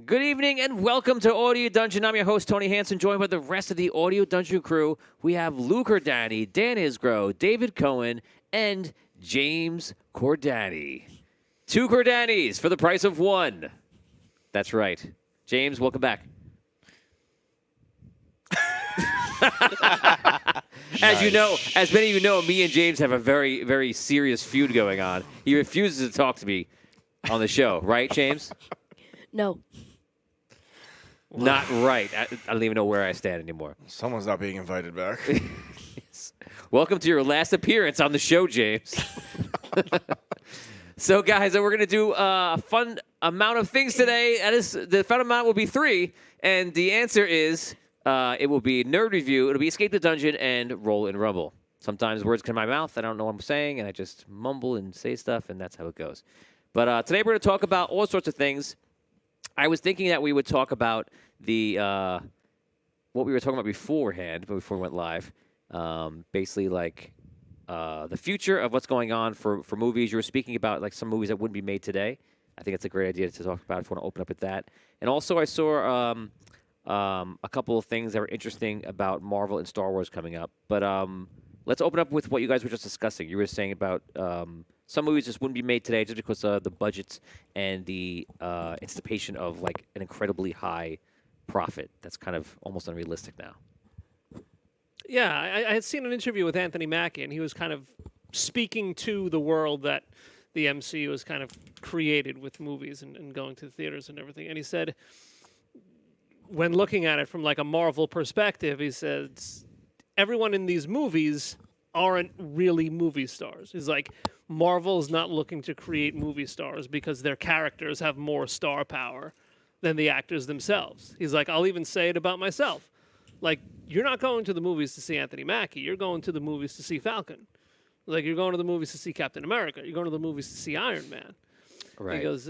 Good evening and welcome to Audio Dungeon. I'm your host, Tony Hansen, joined by the rest of the Audio Dungeon crew. We have Lou Cordani, Dan Isgro, David Cohen, and James Cordani. 2 Cordanis for the price of 1. That's right. James, welcome back. As you know, as many of you know, me and James have a very, very serious feud going on. He refuses to talk to me on the show, right, James? No. Not right. I don't even know where I stand anymore. Someone's not being invited back. Welcome to your last appearance on the show, James. So, guys, we're going to do a fun amount of things today. That is, the fun amount will be 3, and the answer is it will be Nerd Review, it'll be Escape the Dungeon, and Roll and Rumble. Sometimes words come in my mouth, I don't know what I'm saying, and I just mumble and say stuff, and that's how it goes. But today we're going to talk about all sorts of things. I was thinking that we would talk about the what we were talking about beforehand, before we went live. Basically, like the future of what's going on for movies. You were speaking about like some movies that wouldn't be made today. I think it's a great idea to talk about if you want to open up with that. And also, I saw a couple of things that were interesting about Marvel and Star Wars coming up. But let's open up with what you guys were just discussing. You were saying about some movies just wouldn't be made today just because of the budgets and the anticipation of like an incredibly high profit. That's kind of almost unrealistic now. Yeah, I had seen an interview with Anthony Mackie, and he was kind of speaking to the world that the MCU has kind of created with movies and going to the theaters and everything. And he said, when looking at it from like a Marvel perspective, he says, everyone in these movies aren't really movie stars. He's like, Marvel is not looking to create movie stars because their characters have more star power than the actors themselves. He's like, I'll even say it about myself. Like, you're not going to the movies to see Anthony Mackie. You're going to the movies to see Falcon. Like, you're going to the movies to see Captain America. You're going to the movies to see Iron Man. Right. He goes,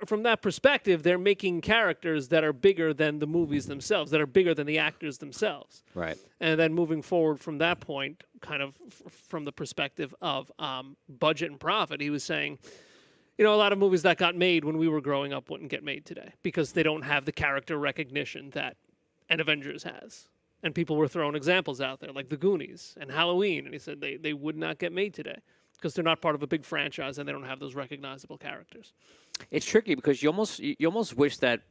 from that perspective, they're making characters that are bigger than the movies themselves, that are bigger than the actors themselves. Right. And then moving forward from that point, kind of from the perspective of budget and profit, he was saying, a lot of movies that got made when we were growing up wouldn't get made today because they don't have the character recognition that an Avengers has. And people were throwing examples out there, like The Goonies and Halloween. And he said they would not get made today because they're not part of a big franchise and they don't have those recognizable characters. It's tricky because you almost wish that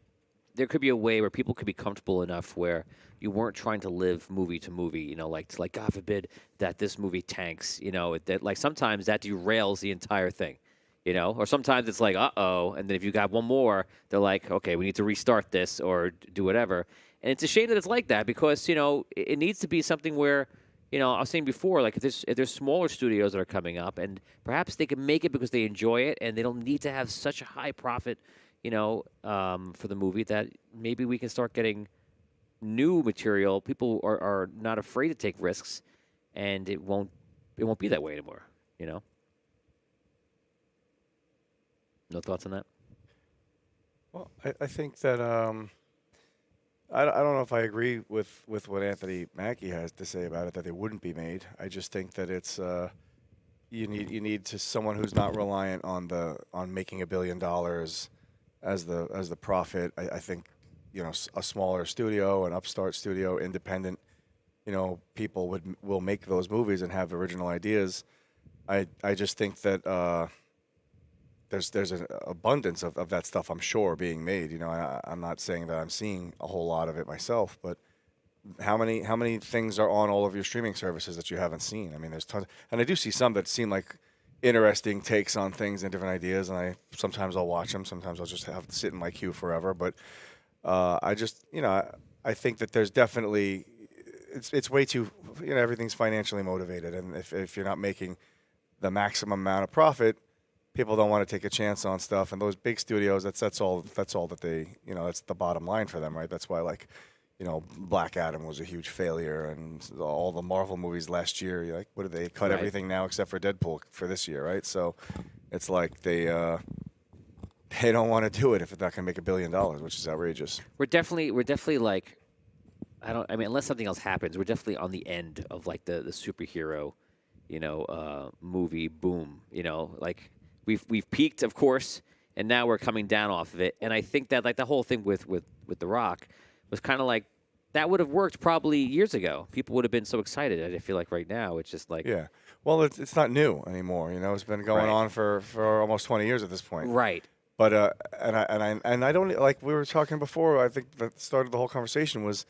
there could be a way where people could be comfortable enough where you weren't trying to live movie to movie, like God forbid that this movie tanks, that like sometimes that derails the entire thing, or sometimes it's like, uh-oh, and then if you got one more, they're like, okay, we need to restart this or do whatever. And it's a shame that it's like that because, it needs to be something where, I was saying before, like if there's smaller studios that are coming up and perhaps they can make it because they enjoy it and they don't need to have such a high profit, for the movie that maybe we can start getting new material. People are not afraid to take risks and it won't be that way anymore, No thoughts on that? Well, I think that I don't know if I agree with what Anthony Mackie has to say about it, that they wouldn't be made. I just think that it's you need to someone who's not reliant on making $1 billion as the profit. I think a smaller studio, an upstart studio, independent, people will make those movies and have original ideas. I just think that there's an abundance of that stuff, I'm sure, being made. I'm not saying that I'm seeing a whole lot of it myself, but how many things are on all of your streaming services that you haven't seen? I mean, there's tons, and I do see some that seem like interesting takes on things and different ideas, and sometimes I'll watch them, sometimes I'll just have to sit in my queue forever. But I just, I think that there's definitely it's way too, everything's financially motivated, and if you're not making the maximum amount of profit, people don't want to take a chance on stuff. And those big studios, that's all that they, that's the bottom line for them, right? That's why, like, Black Adam was a huge failure, and all the Marvel movies last year, you're like, what did they cut? Right. Everything now except for Deadpool for this year, right? So it's like they don't want to do it if it's not going to make $1 billion, which is outrageous. We're definitely like, unless something else happens, we're definitely on the end of like the superhero, movie boom. Like we've peaked, of course, and now we're coming down off of it. And I think that like the whole thing with The Rock was kind of like that would have worked probably years ago. People would have been so excited. And I feel like right now it's just like Yeah. Well, it's not new anymore. You know, it's been going Right. on for almost 20 years at this point. right. But and I don't like we were talking before. I think that started the whole conversation was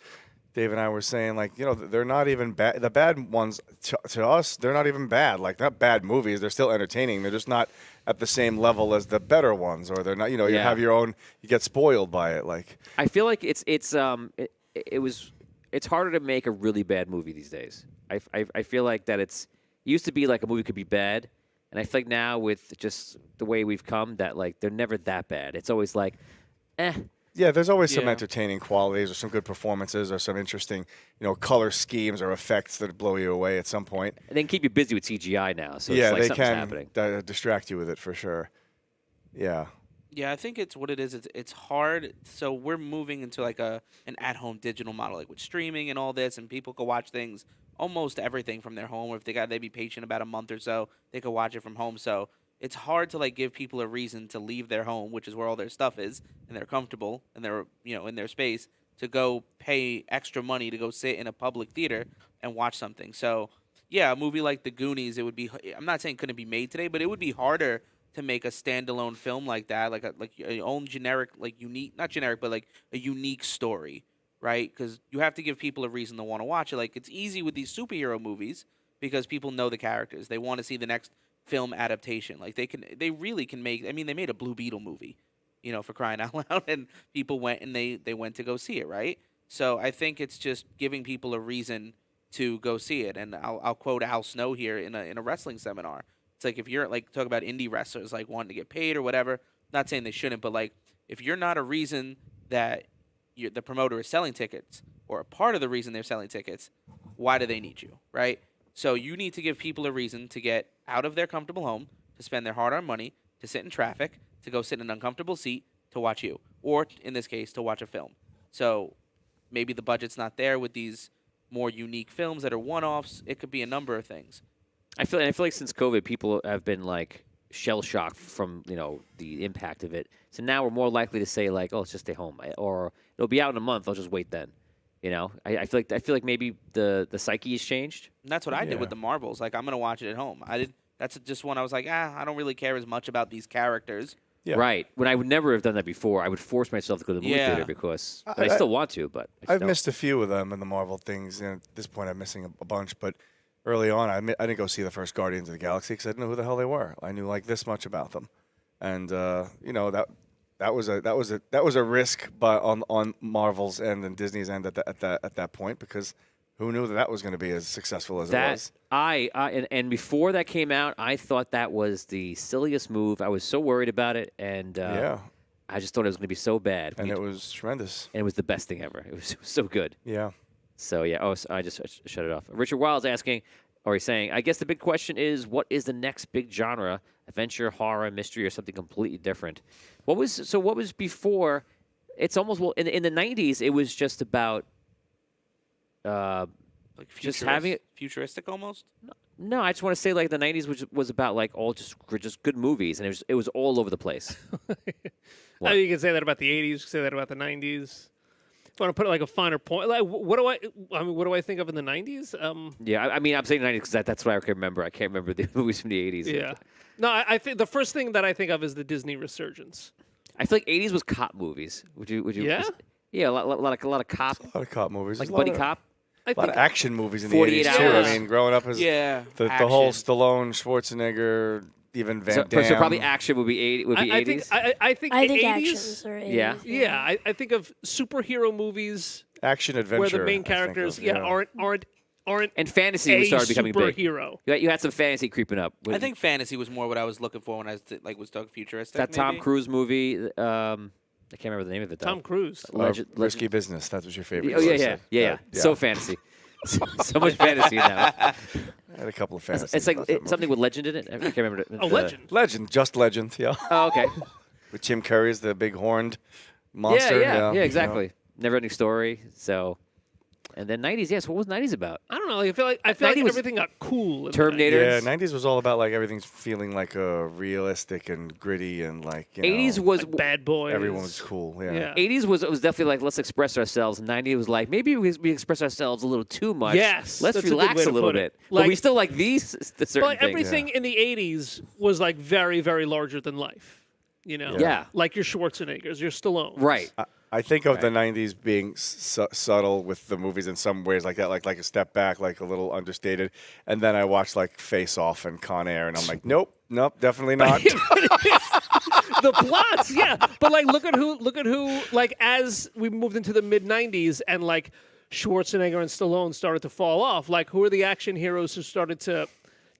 Dave and I were saying like they're not even bad. The bad ones to us they're not even bad. Like not bad movies. They're still entertaining. They're just not at the same level as the better ones, or they're not. You Yeah. have your own. You get spoiled by it. Like I feel like it's harder to make a really bad movie these days. I feel like that it used to be like a movie could be bad, and I feel like now with just the way we've come that like they're never that bad. It's always like, eh. yeah, there's always some Yeah. entertaining qualities or some good performances or some interesting color schemes or effects that blow you away at some point. And they can keep you busy with CGI now, so Yeah, it's like they something's can happening. distract you with it for sure. Yeah. Yeah, I think it's what it is. It's hard. So we're moving into like an at-home digital model, like with streaming and all this, and people can watch things almost everything from their home. Or if they be patient about a month or so, they could watch it from home. So it's hard to like give people a reason to leave their home, which is where all their stuff is, and they're comfortable and they're in their space to go pay extra money to go sit in a public theater and watch something. So yeah, a movie like The Goonies, it would be. I'm not saying it couldn't be made today, but it would be harder to make a standalone film like that, like your own generic, like unique, not generic, but like a unique story, right? Because you have to give people a reason to want to watch it. Like it's easy with these superhero movies because people know the characters. They want to see the next film adaptation. Like they really can make. I mean, they made a Blue Beetle movie, for crying out loud, and people went and they went to go see it, right? So I think it's just giving people a reason to go see it. And I'll quote Al Snow here in a wrestling seminar. It's like if you're like talk about indie wrestlers like wanting to get paid or whatever. Not saying they shouldn't, but like if you're not a reason that the promoter is selling tickets or a part of the reason they're selling tickets, why do they need you, right? So you need to give people a reason to get out of their comfortable home, to spend their hard-earned money, to sit in traffic, to go sit in an uncomfortable seat to watch you, or in this case, to watch a film. So maybe the budget's not there with these more unique films that are one-offs. It could be a number of things. I feel like since COVID, people have been like shell shocked from the impact of it. So now we're more likely to say like, oh, let's just stay home, or it'll be out in a month. I'll just wait then. I feel like maybe the psyche has changed. And that's what I did Yeah. with the Marvels. Like I'm gonna watch it at home. That's just one I was like, I don't really care as much about these characters. Yeah. Right. When I would never have done that before, I would force myself to go to the movie Yeah. theater because I- but I still want to. But I I've don't. missed a few of them in the Marvel things, and at this point, I'm missing a bunch. But early on, I didn't go see the first Guardians of the Galaxy because I didn't know who the hell they were. I knew like this much about them, and that was a risk, but on Marvel's end and Disney's end at that point, because who knew that was going to be as successful as it was? And before that came out, I thought that was the silliest move. I was so worried about it, and Yeah, I just thought it was going to be so bad. and it was tremendous. And it was the best thing ever. It was so good. Yeah. So yeah, I just shut it off. Richard Wild's asking, or he's saying, I guess the big question is, what is the next big genre? Adventure, horror, mystery, or something completely different? What was before? It's almost in the 90s. It was just about. Like Just having it- futuristic almost. No, I just want to say like the 90s was about like all just good movies, and it was all over the place. What? You can say that about the 80s. You can say that about the 90s. If you want to put like a finer point, like what do I think of in the 90s? Yeah, I mean I'm saying 90s because that's what I can remember. I can't remember the movies from the 80s. Yeah. No, I think the first thing that I think of is the Disney resurgence. I feel like 80s was cop movies. Would you? Yeah? Yeah, a lot of cop, A lot of cop movies. like There's buddy a lot cop. I Of, a lot think of action movies in the 48 80s too. Hours. I mean, growing up as Yeah, the whole action. Stallone, Schwarzenegger, even Van So, Damme. so probably action would be 80s. I think I think I the think 80s. actions are 80s. Yeah. Yeah, I think of superhero movies action adventure. where the I main think characters, of, aren't and fantasy a started becoming big. superhero. You had some fantasy creeping up. I think fantasy was more what I was looking for when I was talking futuristic. that Tom maybe. Cruise movie. I can't remember the name of it though. Tom Cruise. Risky Business. That was your favorite. Oh you yeah, said. yeah. So fantasy. So much fantasy in that. One. I had a couple of fantasies. It's like about that something movie. with legend in it. I can't remember. A legend. Legend, just Legend. Yeah. Oh, okay. With Tim Curry as the big horned monster. Yeah, you know. exactly. Never ending story. So And then 90s, yes. What was 90s about? I don't know. I feel like 90 was everything got cool. in the Terminator. Yeah, 90s. 90s was all about like everything's feeling like realistic and gritty and like, you 80s know, was like Bad Boys. everyone was cool. Yeah. Yeah. 80s was definitely like let's express ourselves. 90s was like maybe we express ourselves a little too much. Yes, let's that's a good relax way a to little put it. bit. But we Like- still like these certain But things. everything in the 80s was like very, very larger than life. You know? Yeah. Like your Schwarzeneggers, your Stallone. Right. I think of the 90s being subtle with the movies in some ways like that, like a step back, like a little understated. And then I watched like Face Off and Con Air, and I'm like, nope, definitely not. The plots, yeah. But like look at who like as we moved into the mid 90s and like Schwarzenegger and Stallone started to fall off, like who are the action heroes who started to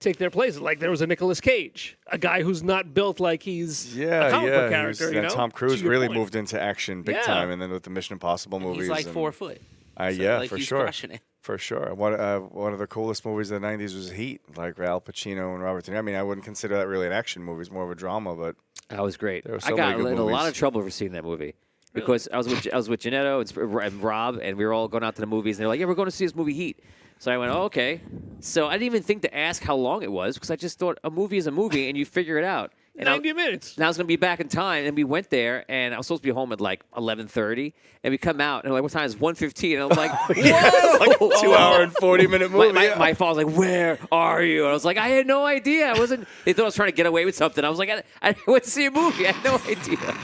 take their places? Like there was a Nicolas Cage, a guy who's not built like he's a comic book character, you and know? Tom To Cruise your really point. moved into action big Yeah. time, and then with the Mission Impossible movies. He's like and, 4 foot. So, yeah, like, for he's sure. crushing it. For sure. One of the coolest movies of the 90s was Heat, like Al Pacino and Robert De Niro. I mean, I wouldn't consider that really an action movie. It's more of a drama, but That was great. There were I so got many good in a lot movies. of trouble for seeing that movie because I was with Janetto and Rob, and we were all going out to the movies, and they're like, "Yeah, we're going to see this movie Heat." So I went, "Oh, okay." So I didn't even think to ask how long it was because I just thought a movie is a movie, and you figure it out. And 90 minutes. And I was going to be back in time, and we went there, and I was supposed to be home at like 11:30, and we come out, and like, what time is 1:15? And I'm like, whoa! like a 2 hour and 40-minute movie. My father was like, "Where are you?" And I was like, "I had no idea. I wasn't." They thought I was trying to get away with something. I was like, "I went to see a movie. I had no idea."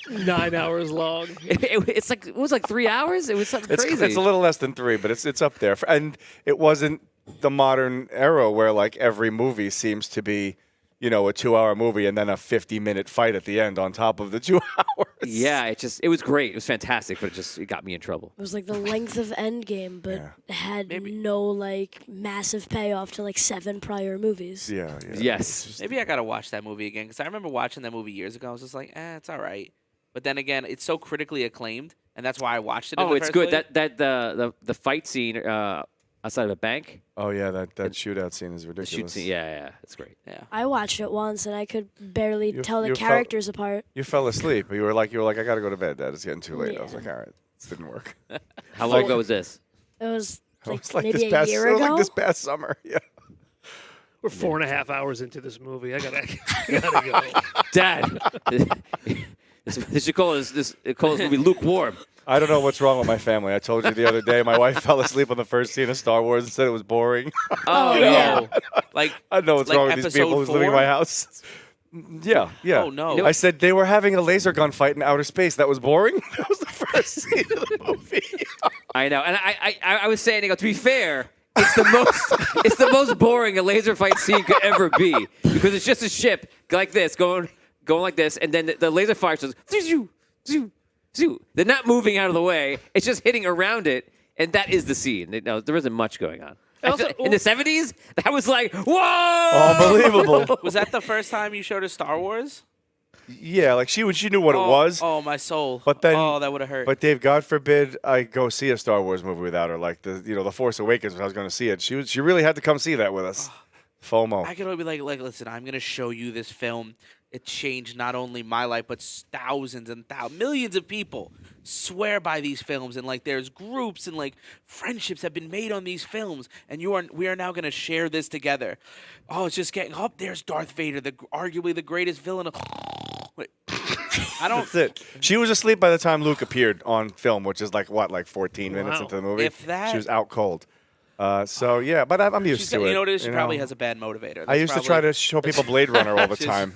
9 hours long. It's like it was like 3 hours. It was something crazy. It's a little less than 3, but it's up there. And it wasn't the modern era where like every movie seems to be, you know, a 2-hour movie and then a 50-minute fight at the end on top of the 2 hours. Yeah, it was great. It was fantastic, but it got me in trouble. It was like the length of Endgame, but Yeah. had Maybe- no like massive payoff to like 7 prior movies. Yeah. Yes. Maybe I gotta watch that movie again because I remember watching that movie years ago. I was just like, it's all right. But then again, it's so critically acclaimed, and that's why I watched it. in Oh, the it's first good. place. The fight scene outside of a bank. Oh, yeah, that shootout scene is The ridiculous. shoot scene. Yeah, it's great. Yeah. I watched it once and I could barely You- tell the you felt- characters apart. You fell asleep. You were like, I got to go to bed, Dad. It's getting too late. I was Yeah. like, all right, this didn't work. How long ago was this? It was like, It's like maybe this a past, year it was ago. like this past summer. Yeah. We're 4.5 hours into this movie. I gotta go. Dad. This should call this movie lukewarm. I don't know what's wrong with my family. I told you the other day, my wife fell asleep on the first scene of Star Wars and said it was boring. Oh yeah. No. Like, I don't know what's Like wrong with these people episode who's living in 4? my house. Yeah. Oh, no. I said they were having a laser gun fight in outer space. That was boring. That was the first scene of the movie. I know, and I was saying, to be fair, it's the most boring a laser fight scene could ever be because it's just a ship like this going like this, and then the laser fire says zoo, zoo, zoo. They're not moving out of the way; it's just hitting around it, and that is the scene. No, there isn't much going on. Also- In the 70s, that was like, whoa! Unbelievable. was that the first time you showed her Star Wars? Yeah, like she knew what it was. Oh, my soul. But then, oh, that would have hurt. But Dave, God forbid I go see a Star Wars movie without her. Like the Force Awakens, when I was going to see it, she really had to come see that with us. FOMO. I could only be like, listen, I'm gonna show you this film. It changed not only my life, but thousands and millions of people swear by these films, and like there's groups and like friendships have been made on these films, and we are now gonna share this together. Oh, it's just getting up. There's Darth Vader, arguably the greatest villain of. Wait. I don't. That's it. She was asleep by the time Luke appeared on film, which is like 14 minutes Wow. into the movie. If that- she was out cold. So yeah, but I'm used She's to got, it. you know what it is? She you probably know. has a bad motivator. I That's used to probably- try to show people Blade Runner all the Just- time,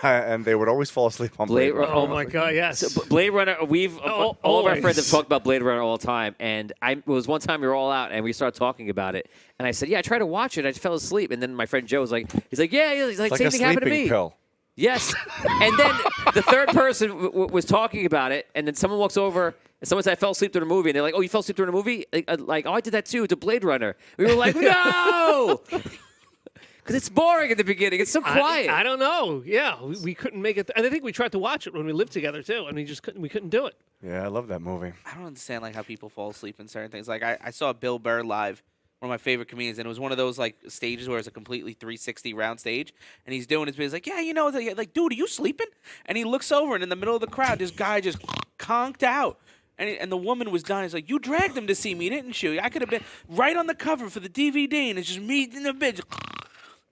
and they would always fall asleep on Blade, Blade Runner. Oh my God! Yes. So, Blade Runner, all of our friends have always. talked about Blade Runner all the time, and it was one time we were all out and we started talking about it, and I said, "Yeah, I tried to watch it, I just fell asleep," and then my friend Joe was like, "Yeah," he's like, It's like "Same a thing happened to sleeping me." pill. Yes, and then the third person was talking about it, and then someone walks over. And someone said, I fell asleep during a movie. And they're like, oh, you fell asleep during a movie? Like, oh, I did that too. It's a Blade Runner. We were like, no! Because it's boring at the beginning. It's so quiet. I don't know. Yeah, we couldn't make it. And I think we tried to watch it when we lived together too, and we just couldn't. We couldn't do it. Yeah, I love that movie. I don't understand like how people fall asleep in certain things. Like I saw Bill Burr live, one of my favorite comedians, and it was one of those like stages where it's a completely 360 round stage, and he's doing his bit. He's like, yeah, you know, like, dude, are you sleeping? And he looks over, and in the middle of the crowd, this guy just conked out. And the woman was dying. He's like, you dragged him to see me, didn't you? I could have been right on the cover for the DVD, and it's just me in the bitch.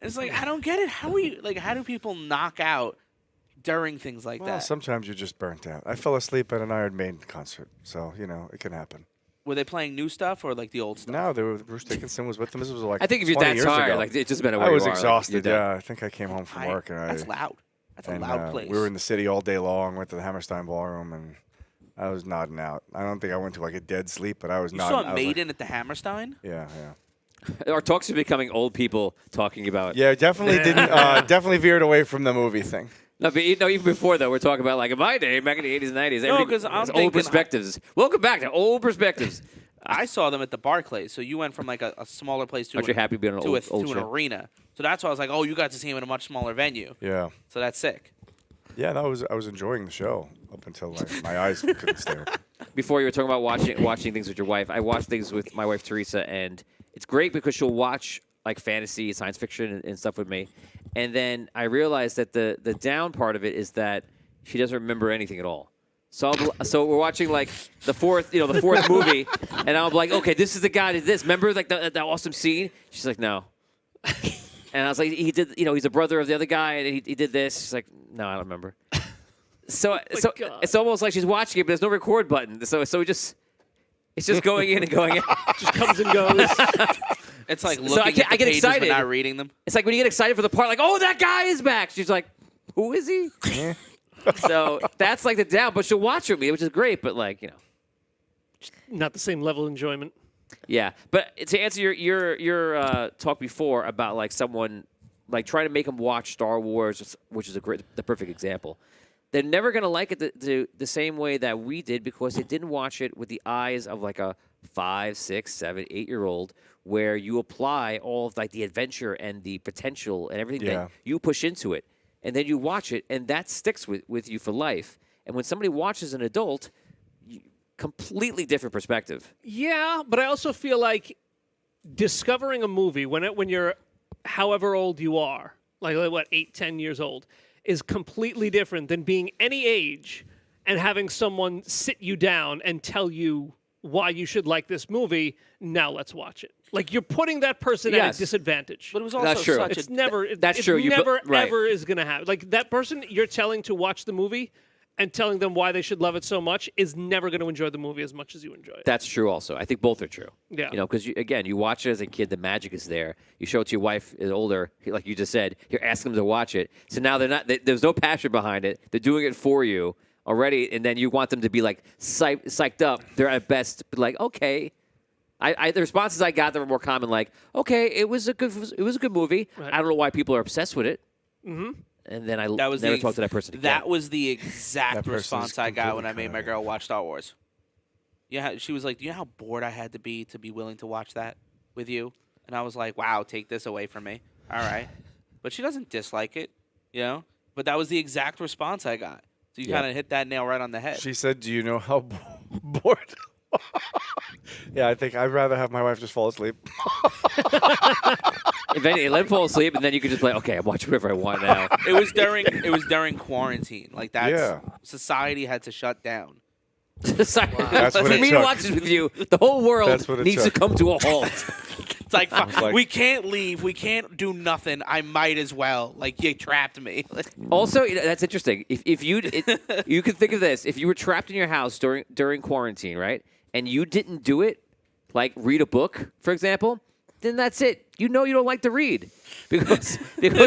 It's like, I don't get it. How do people knock out during things like Well, that? sometimes you're just burnt out. I fell asleep at an Iron Maiden concert, so it can happen. Were they playing new stuff or like the old stuff? No, Bruce Dickinson was with them. This was like I think if you're 20 that years tired, ago. like it just matter where I you was are. like, exhausted. you're done. Yeah, I think I came home from work and That's loud. That's a loud place. we were in the city all day long. Went to the Hammerstein Ballroom and I was nodding out. I don't think I went to like a dead sleep, but I was You nodding. saw I was like, Maiden at the Hammerstein? yeah. Our talks are becoming old people talking about. Yeah, definitely didn't. Definitely veered away from the movie thing. No, but even before though, we're talking about like in my day, back in the 80s and 90s. No, everything 'cause I'm was thinking- old perspectives. Welcome back to old perspectives. I saw them at the Barclays, so you went from like a smaller place to Aren't you happy being an to, old to an show? arena. So that's why I was like, oh, you got to see him in a much smaller venue. Yeah. So that's sick. Yeah, I was enjoying the show up until my eyes couldn't stare. Before you were talking about watching things with your wife, I watch things with my wife Teresa, and it's great because she'll watch like fantasy, science fiction, and stuff with me. And then I realized that the down part of it is that she doesn't remember anything at all. So we're watching like the fourth movie, and I'm like, okay, this is the guy that did this. Remember like that awesome scene? She's like, no. And I was like, he did, he's a brother of the other guy, and he did this. She's like, no, I don't remember. So God. it's almost like she's watching it, but there's no record button. So it's just going in and going out. Just comes and goes. It's like So looking I at get the pages excited. but not reading them. It's like when you get excited for the part, like, oh, that guy is back. She's like, who is he? So that's like the down, but she'll watch with me, which is great. But like, Not the same level of enjoyment. yeah. But to answer your talk before about like someone like trying to make them watch Star Wars, which is the perfect example. They're never gonna like it the same way that we did because they didn't watch it with the eyes of like a 5, 6, 7, 8-year-old, where you apply all of like the adventure and the potential and everything Yeah. that you push into it, and then you watch it, and that sticks with you for life. And when somebody watches an adult, completely different perspective. Yeah, but I also feel like discovering a movie when you're however old you are, like what, 8, 10 years old, is completely different than being any age and having someone sit you down and tell you why you should like this movie. Now let's watch it. Like you're putting that person at Yes. a disadvantage. But it was also That's true. such It's a never. That's it's true. You Never right. ever is going to happen. Like that person you're telling to watch the movie and telling them why they should love it so much is never going to enjoy the movie as much as you enjoy it. That's true also. I think both are true. Yeah. Because you watch it as a kid, the magic is there. You show it to your wife is older, like you just said, you're asking them to watch it. So now there's no passion behind it. They're doing it for you already, and then you want them to be like psyched up. They're at best like, okay. The responses I got that were more common, like, okay, it was a good movie. Right. I don't know why people are obsessed with it. Mm-hmm. And then I that was never the, talked to that person again. That was the exact That person's response I got when I completely made my kinda- girl watch Star Wars. Yeah, she was like, "Do you know how bored I had to be willing to watch that with you?" And I was like, "Wow, take this away from me." All right, but she doesn't dislike it, But that was the exact response I got. So you Yeah. kind of hit that nail right on the head. She said, "Do you know how bored?" Yeah, I think I'd rather have my wife just fall asleep. If any, let him fall asleep, and then you could just play, okay, I'm watching whatever I want now. It was during quarantine. Like that's Yeah. society had to shut down. Sorry. That's what For it me to took. watch this with you, the whole world That's what it needs to took. come to a halt. It's like, like- we can't leave. We can't do nothing. I might as well. Like you trapped me. Also, that's interesting. If you could think of this: if you were trapped in your house during quarantine, right, and you didn't do it, like read a book, for example, then that's it. You don't like to read because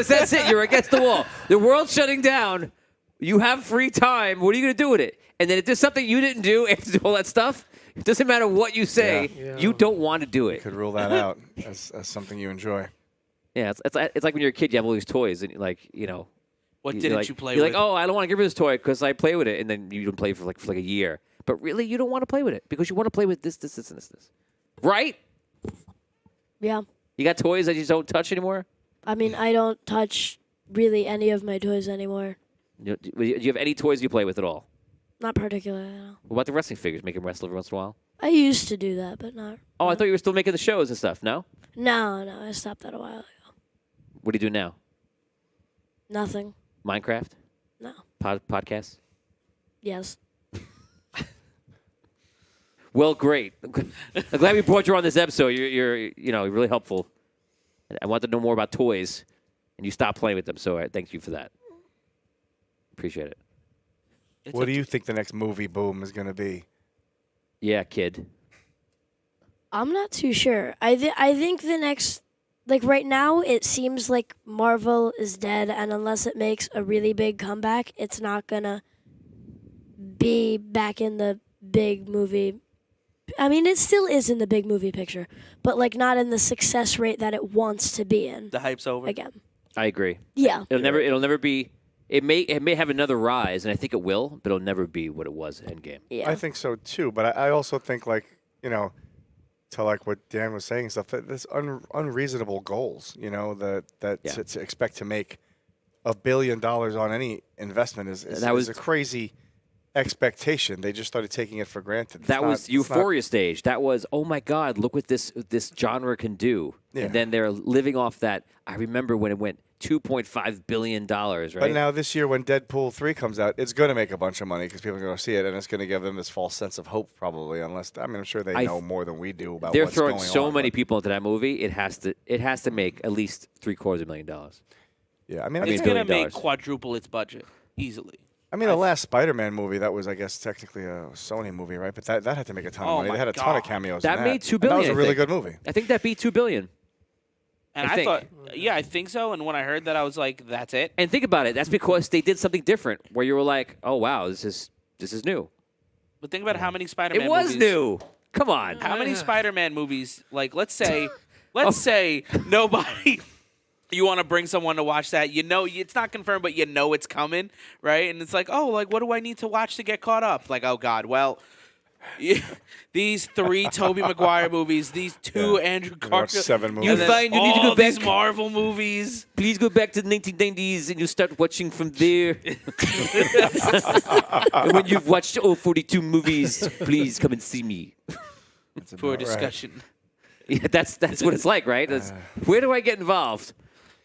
that's it. You're against the wall. The world's shutting down. You have free time. What are you going to do with it? And then if there's something you didn't do after all that stuff, it doesn't matter what you say. Yeah. You don't want to do it. Could rule that out as something you enjoy. Yeah, it's like when you're a kid, you have all these toys, and What you're didn't like, you play You're with? like, oh, I don't want to give her this toy because I play with it, and then you don't play for like a year. But really, you don't want to play with it because you want to play with this, and this. Right? Yeah. You got toys that you don't touch anymore? I mean, I don't touch really any of my toys anymore. Do you have any toys you play with at all? Not particularly, no. What about the wrestling figures? Make them wrestle every once in a while? I used to do that, but not. Oh, I thought you were still making the shows and stuff. No? No, I stopped that a while ago. What do you do now? Nothing. Minecraft? No. Podcasts? Yes. Well, great. I'm glad we brought you on this episode. You're really helpful. I want to know more about toys, and you stopped playing with them. So I thank you for that. Appreciate it. What do you think the next movie boom is going to be? Yeah, kid. I'm not too sure. I think the next, like right now, it seems like Marvel is dead, and unless it makes a really big comeback, it's not gonna be back in the big movie. I mean, it still is in the big movie picture, but like not in the success rate that it wants to be in. The hype's over. Again. I agree. Yeah. It'll never be. It may have another rise, and I think it will, but it'll never be what it was in Endgame. Yeah. I think so too, but I also think to like what Dan was saying and stuff, that there's unreasonable goals, that Yeah. to expect to make $1 billion on any investment is a crazy expectation. They just started taking it for granted. That was Euphoria stage. That was, oh my God, look what this genre can do. Yeah. And then they're living off that. I remember when it went $2.5 billion, right? But now this year when Deadpool 3 comes out, it's going to make a bunch of money because people are going to see it, and it's going to give them this false sense of hope probably, I'm sure they know more than we do about they're what's going throwing on. so many but- people into that movie. It has to make at least $750,000. Yeah, I mean, It's $1 gonna billion. make quadruple its budget easily. the last Spider-Man movie, that was, I guess, technically a Sony movie, right? But that had to make a ton of money. my They had a ton of God. cameos That in made $2 And that was billion, a I really think. good movie. I think that beat $2 billion. And I I think. thought, yeah, I think so. And when I heard that, I was like, that's it. And think about it. That's because they did something different, where you were like, oh wow, this is new. But think about how many Spider-Man It was movies. new. Come on. How many Spider-Man movies? Like, let's say Oh. nobody. You want to bring someone to watch that? It's not confirmed, but it's coming, right? And it's like, oh, like what do I need to watch to get caught up? Like, oh God, well, these 3 Tobey Maguire movies, these 2 Andrew watch Garfield, 7 movies. and then find you need to go all these back. Marvel movies. Please go back to the 1990s and you start watching from there. And when you've watched all 42 movies, please come and see me. For right. discussion. Yeah, that's what it's like, right? Where do I get involved?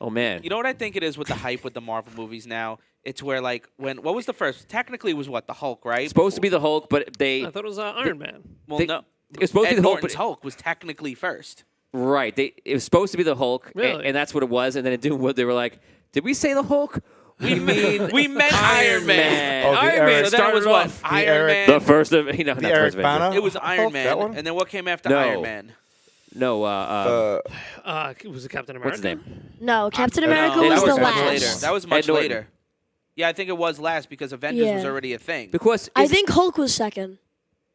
Oh man. You know what I think it is with the hype with the Marvel movies now? It's where like what was the first? Technically, it was what, the Hulk, right? It's supposed to be the Hulk, but they I thought it was Iron Man. Well, they- no. it's supposed to Ed be the Hulk, Norton's but- Hulk was technically first. right. It was supposed to be the Hulk, Really? and that's what it was. And then in Doomwood, they were like, "Did we say the Hulk? We mean We meant Iron Man. Oh, the Iron Eric- Man So then it started was what? off Iron Eric- Man. the first of not The first Eric Avenger. Bana? It was Iron Hulk, Man. that one? And then what came after No. Iron Man? No, Was it Captain America? what's his name? No, Captain No, America that was was the much last. later. That was Ed much Norton. later. Yeah, I think it was last because Avengers was Yeah. already a thing. Because I think Hulk was second.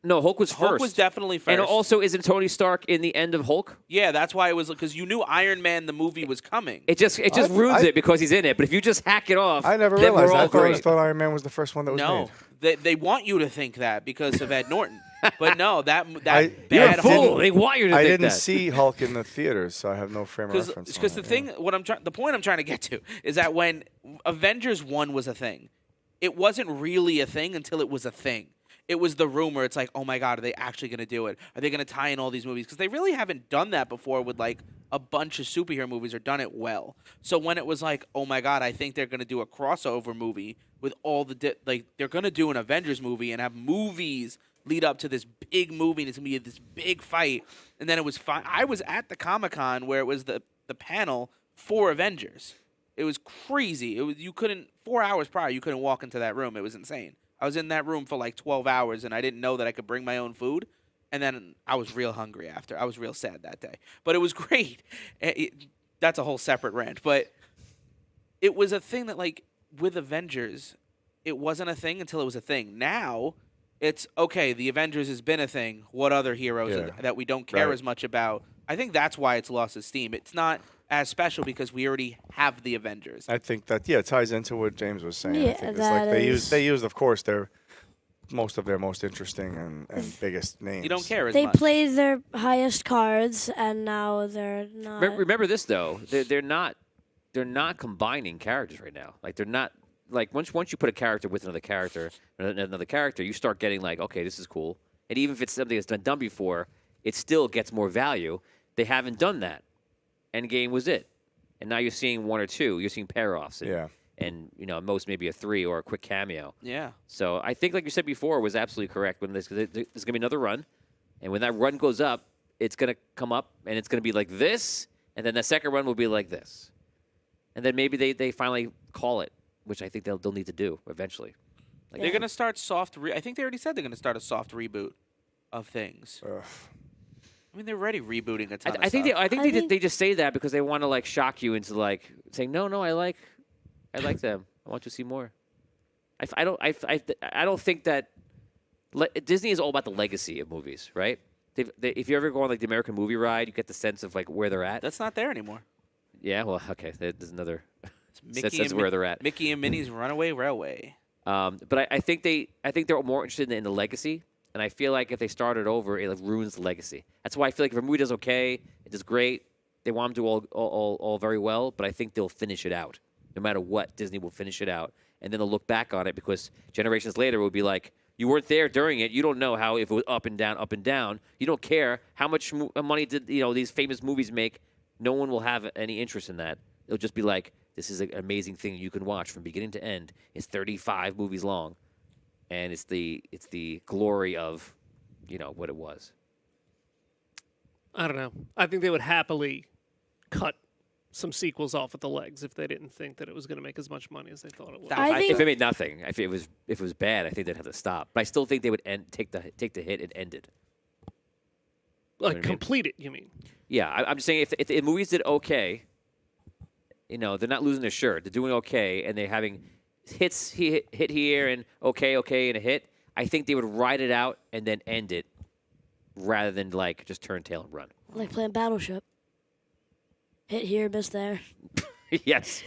no, Hulk was Hulk first. was definitely first. And also, isn't Tony Stark in the end of Hulk? Yeah, that's why it was because you knew Iron Man the movie was coming. It just ruins I- it because he's in it. But if you just hack it off, I never then realized we're that. all I thought, I great. thought Iron Man was the first one that was No, made. they want you to think that because of Ed Norton. But no, that I- You're a bad fool. Hulk. They want you to I think didn't that. see Hulk in the theaters, so I have no frame of reference. Because the on it, thing, the point I'm trying to get to is that when Avengers 1 was a thing, it wasn't really a thing until it was a thing. It was the rumor. It's like, oh my God, are they actually going to do it? Are they going to tie in all these movies? Because they really haven't done that before with like a bunch of superhero movies or done it well. So when it was like, oh my God, I think they're going to do a crossover movie with all the they're going to do an Avengers movie and have movies lead up to this big movie and it's going to be this big fight. And then it was fine. I was at the Comic-Con where it was the panel for Avengers. It was crazy. It was 4 hours prior, you couldn't walk into that room. It was insane. I was in that room for like 12 hours, and I didn't know that I could bring my own food. And then I was real hungry after. I was real sad that day. But it was great. That's a whole separate rant. But it was a thing that, like, with Avengers, it wasn't a thing until it was a thing. Now, it's, okay, the Avengers has been a thing. What other heroes Yeah. that we don't care Right. as much about? I think that's why it's lost its steam. It's not as special because we already have the Avengers. I think that it ties into what James was saying. I Yeah, think it's that like is- they used, of course, most of their most interesting and biggest names. You don't care as They much. played their highest cards, and now they're not. Remember this though. They're not combining characters right now. Like they're not like once you put a character with another character, you start getting like, okay, this is cool. And even if it's something that's been done before, it still gets more value. They haven't done that. Endgame was it. And now you're seeing one or two. You're seeing pair-offs. And at most maybe a 3 or a quick cameo. Yeah. So I think, like you said before, was absolutely correct. When there's going to be another run, And when that run goes up, it's going to come up and it's going to be like this, and then the second run will be like this. And then maybe they finally call it, which I think they'll need to do eventually. Like, They're gonna start soft. I think they already said they're gonna start a soft reboot of things. Ugh. I mean, they're already rebooting a ton. I of think stuff. I think they just say that because they want to like shock you into like saying no, I like them. I want to see more. I don't think that Disney is all about the legacy of movies, right? If you ever go on like the American movie ride, you get the sense of like where they're at. That's not there anymore. Yeah, well, okay, there's another It's sense of where they're at. Mickey and Minnie's Runaway Railway. But I think they're more interested in the legacy, and I feel like if they start it over, it ruins the legacy. That's why I feel like if a movie does okay, it does great. They want them to do all very well, but I think they'll finish it out. No matter what, Disney will finish it out, and then they'll look back on it because generations later it will be like, you weren't there during it. You don't know how if it was up and down. You don't care how much money did these famous movies make. No one will have any interest in that. It'll just be like, this is an amazing thing you can watch from beginning to end. It's 35 movies long, and it's the glory of, what it was. I don't know. I think they would happily cut some sequels off at the legs if they didn't think that it was going to make as much money as they thought it would. I think If it made nothing, if it was bad, I think they'd have to stop. But I still think they would take the hit and end it. Like what I mean? complete it, you mean? Yeah, I'm just saying if the movies did okay, they're not losing their shirt. They're doing okay, and they're having hit here and okay, and a hit. I think they would ride it out and then end it rather than like just turn tail and run. like playing Battleship. Hit here, miss there. Yes,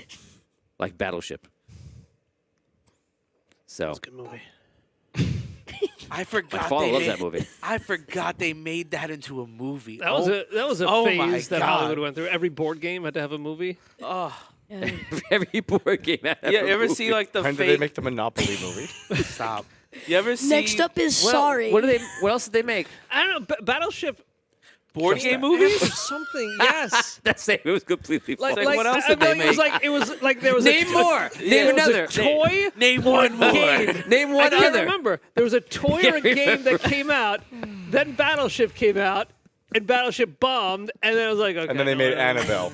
like Battleship. So That's a good movie. I my forgot. father loves that movie. I forgot they made that into a movie. That was a oh my phase that God. Hollywood went through. Every board game had to have a movie. Oh, Yeah. Every board game. yeah. You ever see like the When did fake? they make the Monopoly movie? Stop. You ever see Next up is Sorry. What else did they make? I don't know. Battleship. board game Or movies? something. Yes. That's it. It was completely Like, false. Like, what else I did they feel like it was like there was Name a more. Yeah. Name there was another. a toy. Name one more. game. Name one I can't other. remember. There was a toy or a game that came out. Then Battleship came out, and Battleship bombed. And then I was like, okay. And then they made whatever. Annabelle.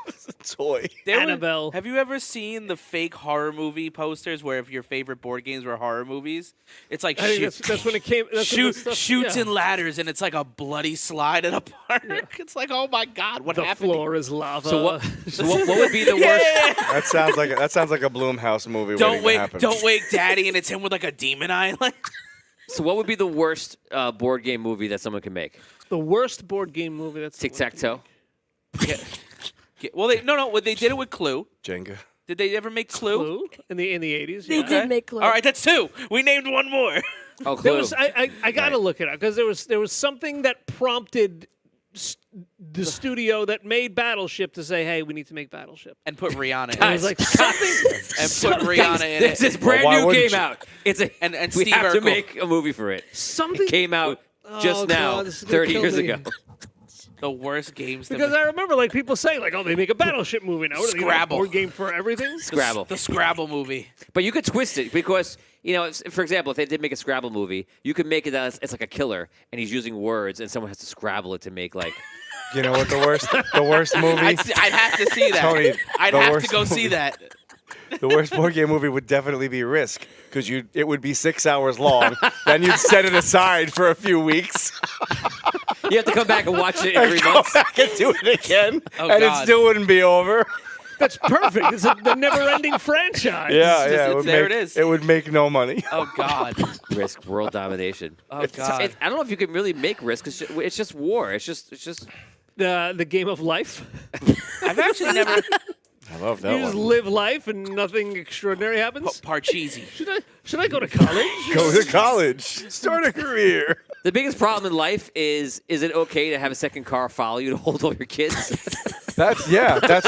It's a toy. There were- Annabelle. Have you ever seen the fake horror movie posters where if your favorite board games were horror movies, it's like I think that's when it came. That's when the stuff- shoots yeah. and ladders, and it's like a bloody slide in a park. It's like, oh my God, what The happened? floor is lava. So what? So what would be the worst? Yeah. That sounds like a Blumhouse movie. Don't waiting to happen. don't wake Daddy, and it's him with like a demon eye. Like, So what would be the worst board game movie that someone can make? The worst board game movie. That's Tic Tac Toe. well, they did it with Clue. Jenga. Did they ever make Clue? Clue in the 80s. They Yeah. did make Clue. All right, that's two. We named one more. Oh, There Clue. was I gotta Right. look it up because there was something that prompted the studio that made Battleship to say, "Hey, we need to make Battleship." And put Rihanna in It Guys, it. was like something. And put Rihanna in There's it. this brand why new wouldn't game you? out. It's a And we Steve have to Urkel. make a movie for it. Something It came out just Oh, now, God, this is gonna 30 kill years me. ago. The worst games to because make. I remember like people saying like, "Oh, they make a Battleship movie now." What are they gonna make a Scrabble. board game for everything. Scrabble. The Scrabble movie. But you could twist it because, for example, if they did make a Scrabble movie, you could make it as it's like a killer and he's using words and someone has to Scrabble it to make like. You know what the worst movie? I'd have to see that. Tony, I'd the have to worst go see movie. that. The worst board game movie would definitely be Risk, because it would be 6 hours long. Then you'd set it aside for a few weeks, You have to come back and watch it in and 3 go months. back and do it again, Oh, and God. it still wouldn't be over. That's perfect. It's the never-ending franchise. Yeah, just- yeah. it's- Would there make, it is. It would make no money. Oh God. Risk, world domination. Oh God. I don't know if you can really make Risk. It's just war. It's just. The game of life. I've actually never. I love You that just one. live life and nothing extraordinary happens. Parcheesi. Should I go to college? Go to college, start a career. The biggest problem in life is it okay to have a second car follow you to hold all your kids? That's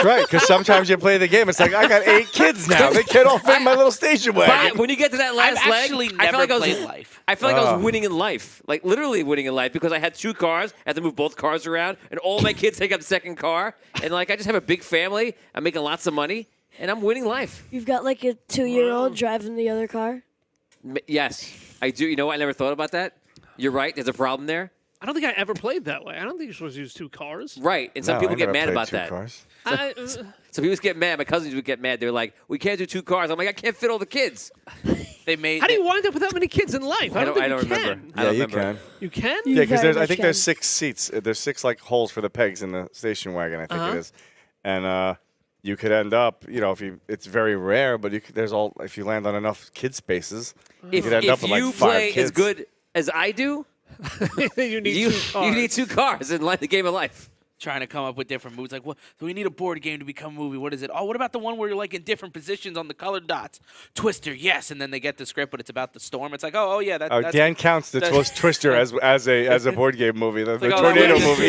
right. Because sometimes you play the game, it's like I got 8 kids now. They can't all fit in my little station wagon. When you get to that I've last leg, actually I felt never like I was played life. I felt like I Oh. was winning in life, like literally winning in life, because I had 2 cars. I had to move both cars around, and all my kids take up the second car, and like I just have a big family. I'm making lots of money, and I'm winning life. You've got like a 2-year-old driving the other car. Yes, I do. You know what? I never thought about that. You're right. There's a problem there. I don't think I ever played that way. I don't think you're supposed to use 2 cars. Right. And some No, people I get never mad played about 2 that. cars. Some people get mad. My cousins would get mad. They're like, we can't do 2 cars. I'm like, I can't fit all the kids. They made. How do you wind up with that many kids in life? I don't think you remember. can. I Yeah, don't you remember. can. You can? You Yeah, because very I much think there's can. 6 seats. There's 6 like holes for the pegs in the station wagon. I think Uh-huh. it is, and you could end up. If it's very rare, but if you land on enough kid spaces, you If, could end up if with like you 5 play kids. as good as I do, you need you 2 cars. you need 2 cars in the game of life. trying to come up with different moods. Like, what? So we need a board game to become a movie. What is it? Oh, what about the one where you're like in different positions on the colored dots? Twister, yes. And then they get the script, but it's about the storm. It's like, oh yeah, Oh, that's Dan counts the that's- Twister as a board game movie, the like, oh, tornado that movie.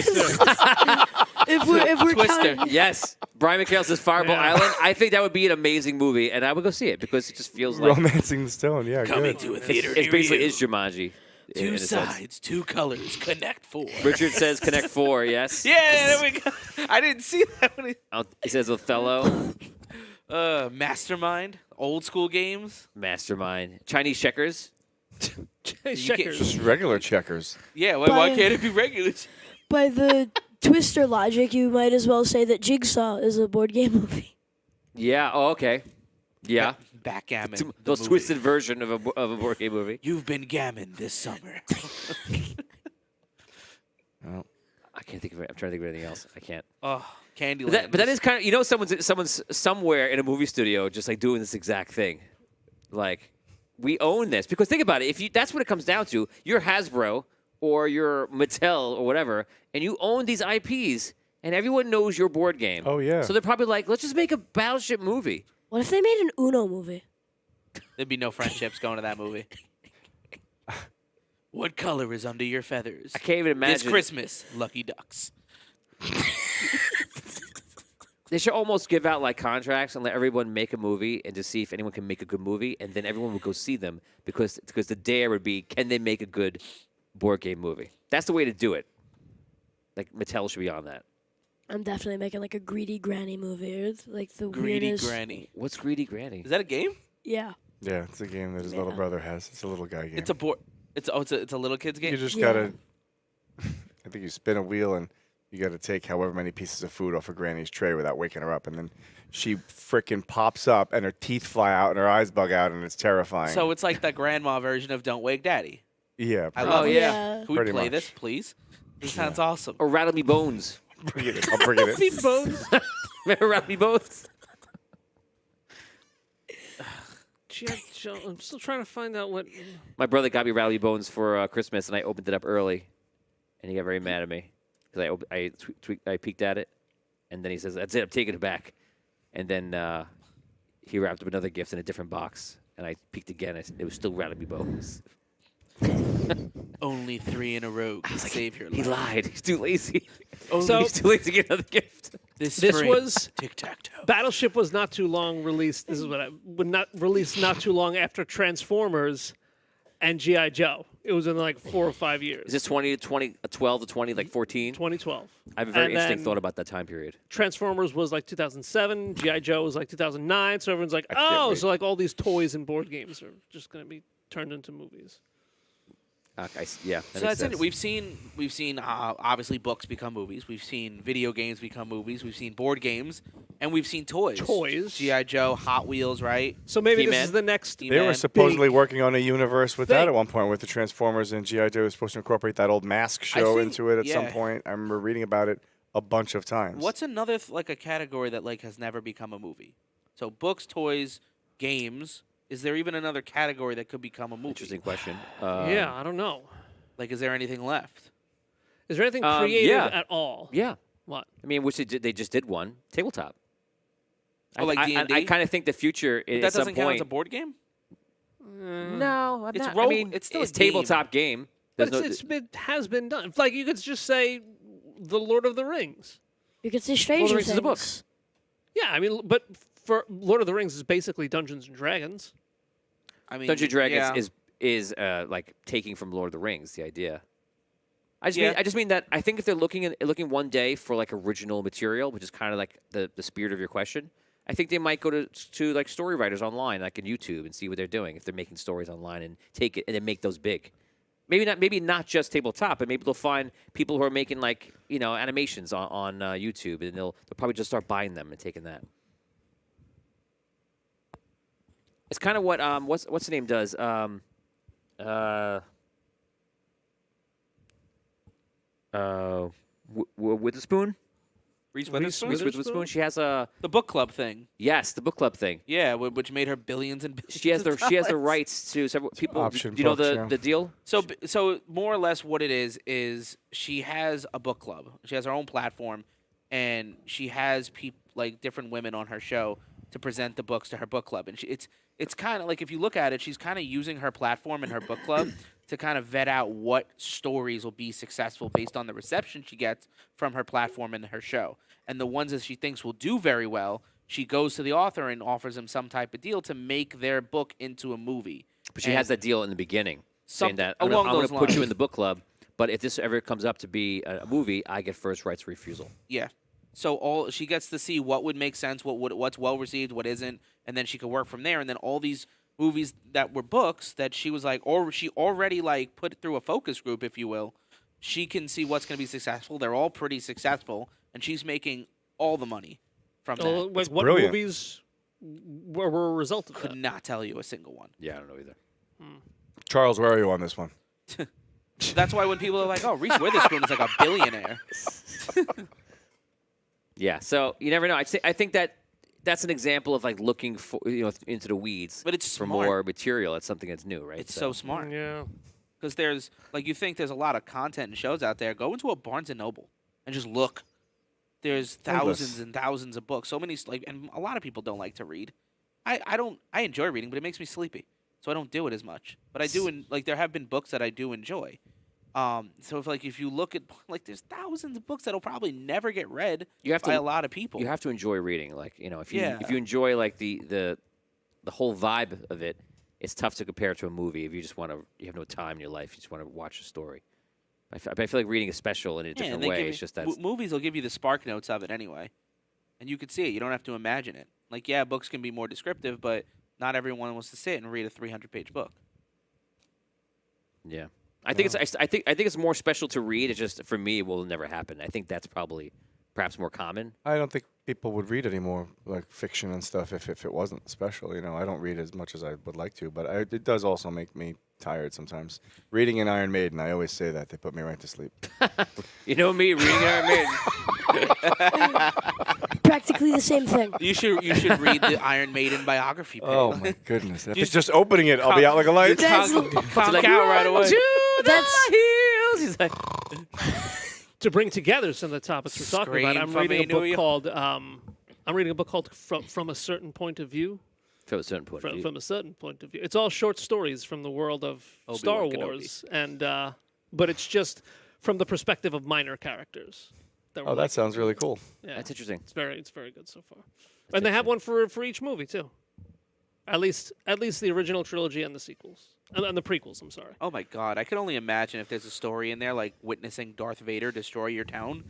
If we're Twister. counting, Yes. Brian McHale says Fireball Yeah. Island. I think that would be an amazing movie, and I would go see it because it just feels like Romancing the Stone, yeah, coming good. to a theater. it's near basically you. is Jumanji. in 2 a sense. sides, 2 colors, connect 4. Richard says Connect 4, yes. Yeah, there we go. I didn't see that one. He says Othello, Mastermind, old school games. Mastermind, Chinese checkers. Checkers. Just regular checkers. Yeah, why But- can't it be regular? by the Twister logic, you might as well say that Jigsaw is a board game movie. Yeah. Oh, okay. Yeah. Backgammon. Some- the Most movie. twisted version of a board game movie. You've been gammon this summer. I can't think of it. I'm trying to think of anything else. I can't. Oh, Candyland. But that is kind of someone's somewhere in a movie studio just like doing this exact thing. Like we own this because think about it. If you that's what it comes down to. You're Hasbro or you're Mattel or whatever, and you own these IPs, and everyone knows your board game. Oh, yeah. So they're probably like, let's just make a Battleship movie. What if they made an Uno movie? There'd be no friendships going to that movie. What color is under your feathers? I can't even imagine. This Christmas, Lucky Ducks. They should almost give out like contracts and let everyone make a movie and to see if anyone can make a good movie, and then everyone would go see them because the dare would be, can they make a good board game movie? That's the way to do it. Like Mattel should be on that. I'm definitely making like a Greedy Granny movie, or like the Greedy weirdest. Granny. What's Greedy Granny? Is that a game? Yeah. Yeah, it's a game that his little Yeah. brother has. It's a little guy game. It's a board. It's a little kid's game. You just Yeah. gotta. I think you spin a wheel and you gotta take however many pieces of food off of Granny's tray without waking her up, and then she frickin' pops up and her teeth fly out and her eyes bug out, and it's terrifying. So it's like the grandma version of Don't Wake Daddy. yeah, I pretty love Oh, it. yeah. Yeah. Can we Pretty play much. this, please? This sounds awesome. Or Rattle Me Bones. Bring it in. I'll bring it in. Bones. Remember Rattle Me Bones? G.I. Joe. I'm still trying to find out what. My brother got me Rattle Me Bones for Christmas, and I opened it up early, and he got very mad at me because I peeked at it, and then he says, "That's it, I'm taking it back," and then he wrapped up another gift in a different box, and I peeked again. It was still Rattle Me Bones. Only 3 in a row can save your He life. lied. He's too lazy. So- He's too lazy to get another gift. This This spring, was- tic-tac-toe. Battleship was not too long released. This is what I would not released not too long after Transformers and G.I. Joe. It was in like 4 or 5 years. Is this 12 to 20, like 14? 2012. I have a very And interesting then thought about that time period. Transformers was like 2007. G.I. Joe was like 2009. So everyone's like, can't oh, wait. so like all these toys and board games are just going to be turned into movies. Yeah, that So makes that's sense. it. We've seen obviously books become movies. We've seen video games become movies. We've seen board games, and we've seen toys. Toys. GI Joe, Hot Wheels, right? So maybe He-Man. this is the next. He- They were Man. supposedly working on a universe with that Thing. at one point with the Transformers, and G.I. Joe was supposed to incorporate that old mask show think- into it at some yeah. point. I remember reading about it a bunch of times. What's another like a category that like has never become a movie? So books, toys, games. Is there even another category that could become a movie? Interesting question. Yeah, I don't know. Like, is there anything left? Is there anything Um, creative yeah. at all? Yeah. What? I mean, which they just did one tabletop. Oh, like I D&D? kind of think the future But at that some doesn't count point. as a board game. No, It's I role- mean, it's still a it's tabletop game. But There's it has been done. Like you could just say, the Lord of the Rings. You could say Stranger Rings is a book. Things. Yeah, I mean, but for Lord of the Rings is basically Dungeons and Dragons. I mean, Dungeons and Dragons yeah. is like taking from Lord of the Rings the idea. Yeah. I just mean that I think if they're looking one day for like original material, which is kind of like the spirit of your question, I think they might go to like story writers online, like in YouTube, and see what they're doing if they're making stories online and take it and then make those big. maybe not just tabletop, but maybe they'll find people who are making like animations on YouTube, and they'll probably just start buying them and taking that. It's kind of what what's the name does. Witherspoon. Reese Reese Witherspoon? Witherspoon. She has a The book club thing. the book club thing. Yeah, which made her billions and billions. She has the of dollars. rights to several people. Option Do you know books, the yeah. the deal? So more or less what it is she has a book club. She has her own platform, and she has like different women on her show to present the books to her book club. And it's kind of like, if you look at it, she's kind of using her platform and her book club to kind of vet out what stories will be successful based on the reception she gets from her platform and her show. And the ones that she thinks will do very well, she goes to the author and offers him some type of deal to make their book into a movie. But she And has that deal in the beginning, saying Something that I'm along going those to put you lines. in the book club, but if this ever comes up to be a movie, I get first rights of refusal. Yeah. So she gets to see what would make sense, what's well received, what isn't, and then she could work from there. And then all these movies that were books that she was like, or she already like put through a focus group, if you will, she can see what's going to be successful. They're all pretty successful, and she's making all the money from that. Like, what brilliant. movies were a result of Could that? not tell you a single one. Yeah, I don't know either. Charles, where are you on this one? That's why when people are like, "Oh, Reese Witherspoon is like a billionaire," Yeah, so you never know. I think that's an example of like looking for into the weeds, But it's for smart. more material. It's something that's new, right? it's so smart. Yeah. Because there's like, you think there's a lot of content and shows out there. Go into a Barnes and Noble and just look. There's Endless. thousands and thousands of books. So many and a lot of people don't like to read. I don't. I enjoy reading, but it makes me sleepy, so I don't do it as much. But I do. There have been books that I do enjoy. So if you look at there's thousands of books that'll probably never get read You have to- by a lot of people. You have to enjoy reading. Like if you Yeah. if you enjoy like the whole vibe of it, it's tough to compare it to a movie. If you just you have no time in your life, you just want to watch a story. I feel like reading is special in a Yeah, different and they way. give It's you- just that. movies will give you the spark notes of it anyway, and you could see it. You don't have to imagine it. Like, yeah, books can be more descriptive, but not everyone wants to sit and read a 300-page book. Yeah, I think I think it's more special to read. It's just for me, it will never happen. I think that's perhaps more common. I don't think people would read anymore, like fiction and stuff, if it wasn't special. I don't read as much as I would like to, but it does also make me tired sometimes. Reading an Iron Maiden, I always say that. They put me right to sleep. You know me, reading Iron Maiden. Practically the same thing. You should read the Iron Maiden biography. Oh, Pig. my goodness. If Just- it's just opening it, I'll be out like a light. That's- Conk like, out right away. That's- heels. He's like, To bring together some of the topics we're talking about, Scream I'm from reading a a New book York- called From a Certain Point of View. from a certain point of view. From a certain point of view, it's all short stories from the world of Star Obi-Wan Kenobi. Wars, and but it's just from the perspective of minor characters. That were Oh, that sounds really cool. yeah, That's interesting. It's very good so far, and they have one for each movie too. At least the original trilogy and the sequels and the prequels. I'm sorry. Oh my God! I can only imagine if there's a story in there like witnessing Darth Vader destroy your town.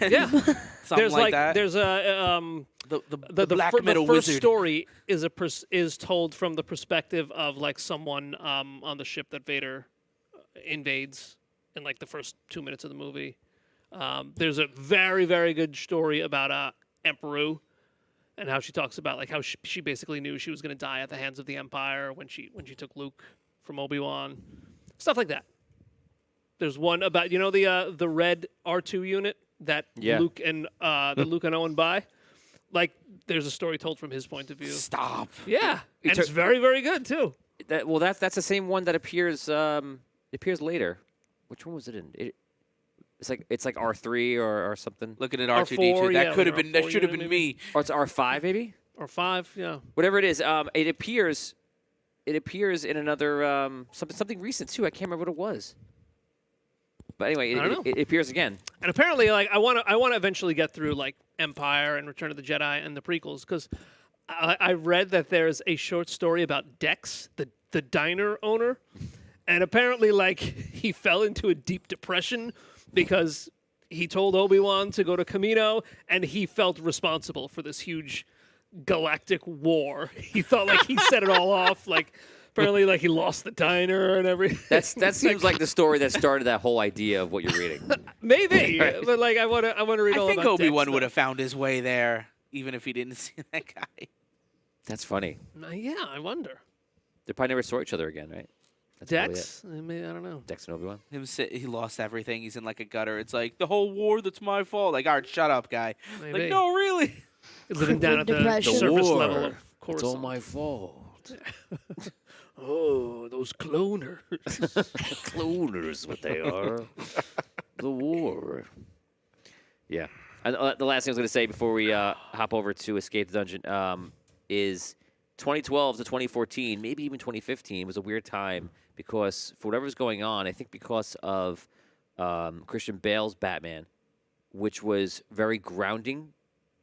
Yeah, something there's like that. there's a the Black Metal the first Wizard. story is told from the perspective of like someone on the ship that Vader invades in like the first 2 minutes of the movie. There's a very good story about Emperor and how she talks about like how she basically knew she was going to die at the hands of the Empire when she took Luke from Obi-Wan, stuff like that. There's one about the red R2 unit that Yeah. Luke and Owen buy. Like, there's a story told from his point of view. Stop. Yeah, and took- it's very good too. That's the same one that appears later. Which one was it in? It's like R3 or something. Looking at R4, R2D2, yeah, that could have like been. That R4 should have unit, been maybe. me. Or it's R5 maybe. Or 5, yeah. Whatever it is, it appears in another something recent too. I can't remember what it was. But anyway, I don't know. it appears again. And apparently, like I want to eventually get through like Empire and Return of the Jedi and the prequels because I read that there's a short story about Dex, the diner owner, and apparently like he fell into a deep depression because he told Obi-Wan to go to Kamino and he felt responsible for this huge galactic war. He thought like he set it all off. Like Apparently, like he lost the diner and everything. That seems like the story that started that whole idea of what you're reading. Maybe, but like I want to read I all think about Obi-Wan Dex, would have found his way there, even if he didn't see that guy. That's funny. though. Yeah, I wonder. They probably never saw each other again, right? That's probably Dex? Maybe, I don't know. it. Dex and Obi-Wan. He lost everything. He's in like a gutter. It's like the whole war. That's my fault. Like, all right, shut up, guy. Maybe. Like, no, really. Living down at the Depression. surface war. level of It's all Coruscant. my fault. Oh, those cloners. Cloners, what they are. The war. Yeah. And, the last thing I was going to say before we hop over to Escape the Dungeon is 2012 to 2014, maybe even 2015, was a weird time because for whatever was going on, I think because of Christian Bale's Batman, which was very grounding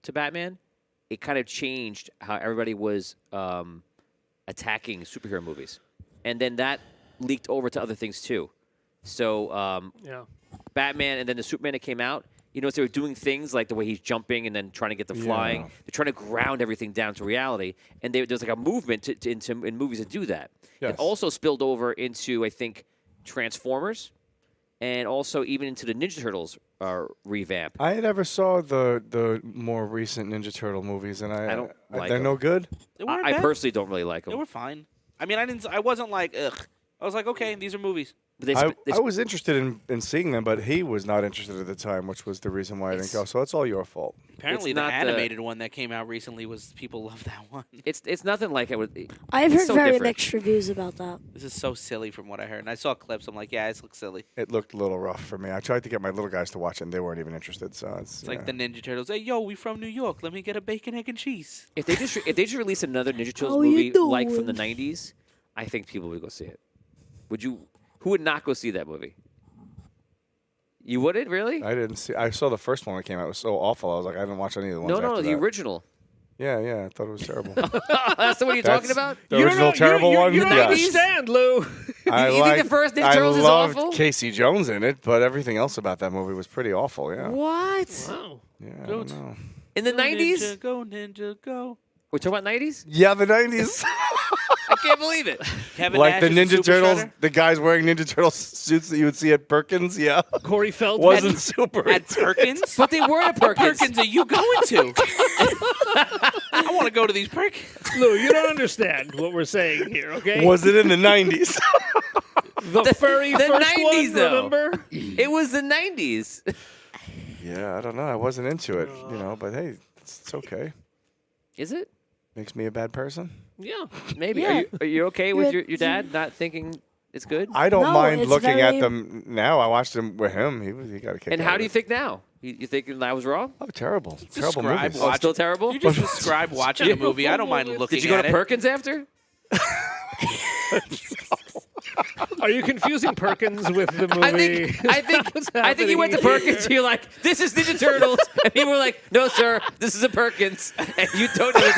to Batman, it kind of changed how everybody was attacking superhero movies. And then that leaked over to other things too. So Yeah. Batman and then the Superman that came out, you know, they were doing things like the way he's jumping and then trying to get the flying. Yeah. They're trying to ground everything down to reality. And there's like a movement in movies to do that. Yes. It also spilled over into, I think, Transformers and also even into the Ninja Turtles revamp. I never saw the more recent Ninja Turtle movies, and I don't like they're 'em. no good. They weren't I bad. personally don't really like They them. were fine. I mean, I wasn't like, ugh. I was like, okay, these are movies. But they, I, sp- they I sp- was interested in seeing them, but he was not interested at the time, which was the reason why I didn't go. So it's all your fault. Apparently, the not the- animated one that came out recently was people love that one. it's nothing like I would. I've it's heard so very different. mixed reviews about that. This is so silly from what I heard. And I saw clips. I'm like, yeah, this looks silly. It looked a little rough for me. I tried to get my little guys to watch it, and they weren't even interested. So It's like the Ninja Turtles. Hey, yo, we from New York. Let me get a bacon, egg, and cheese. If they just release another Ninja Turtles How you movie like from the doing? 90s, I think people would go see it. Would you? Who would not go see that movie? You wouldn't really? I didn't see. I saw the first one that came out. It was so awful. I was like, I didn't watch any of the ones. No, after the that. original. Yeah, I thought it was terrible. That's the one you're talking about. The original terrible one. You don't Yes. understand, Lou. I You think the liked- first Ninja I Turtles is loved awful? Casey Jones in it, but everything else about that movie was pretty awful. Yeah, What? Wow. yeah. I Go don't t- know. In the Go 90s? Ninja, go, Ninja, go. We're talking about 90s? Yeah, the 90s. I can't believe it. Kevin Like Nash the is Ninja Super Turtles, Shredder? the guys wearing Ninja Turtle suits that you would see at Perkins. Yeah, Corey Feldman. wasn't super. At Perkins? But they were at What Perkins. Perkins are you going to? I want to go to these Perkins. Lou, you don't understand what we're saying here, okay? Was it in the 90s? the furry the first 90s one, though. remember? It was the 90s. Yeah, I don't know. I wasn't into it, but hey, it's okay. Is it? Makes me a bad person. Yeah. Maybe. Yeah. Are you okay with You're- your dad not thinking it's good? I don't No, mind it's looking very- at them now. I watched them with him. He got a kick. And out how of do you it. think now? You thinking I was wrong? Oh, terrible! Terrible Describe movies. Oh, Watch still it. terrible? You just describe watching a movie. I don't mind looking Did you go at to it. Perkins after? Are you confusing Perkins with the movie? I think you went to happening Perkins. here? You're like, this is Ninja Turtles, and people were like, no, sir, this is a Perkins, and you don't know. The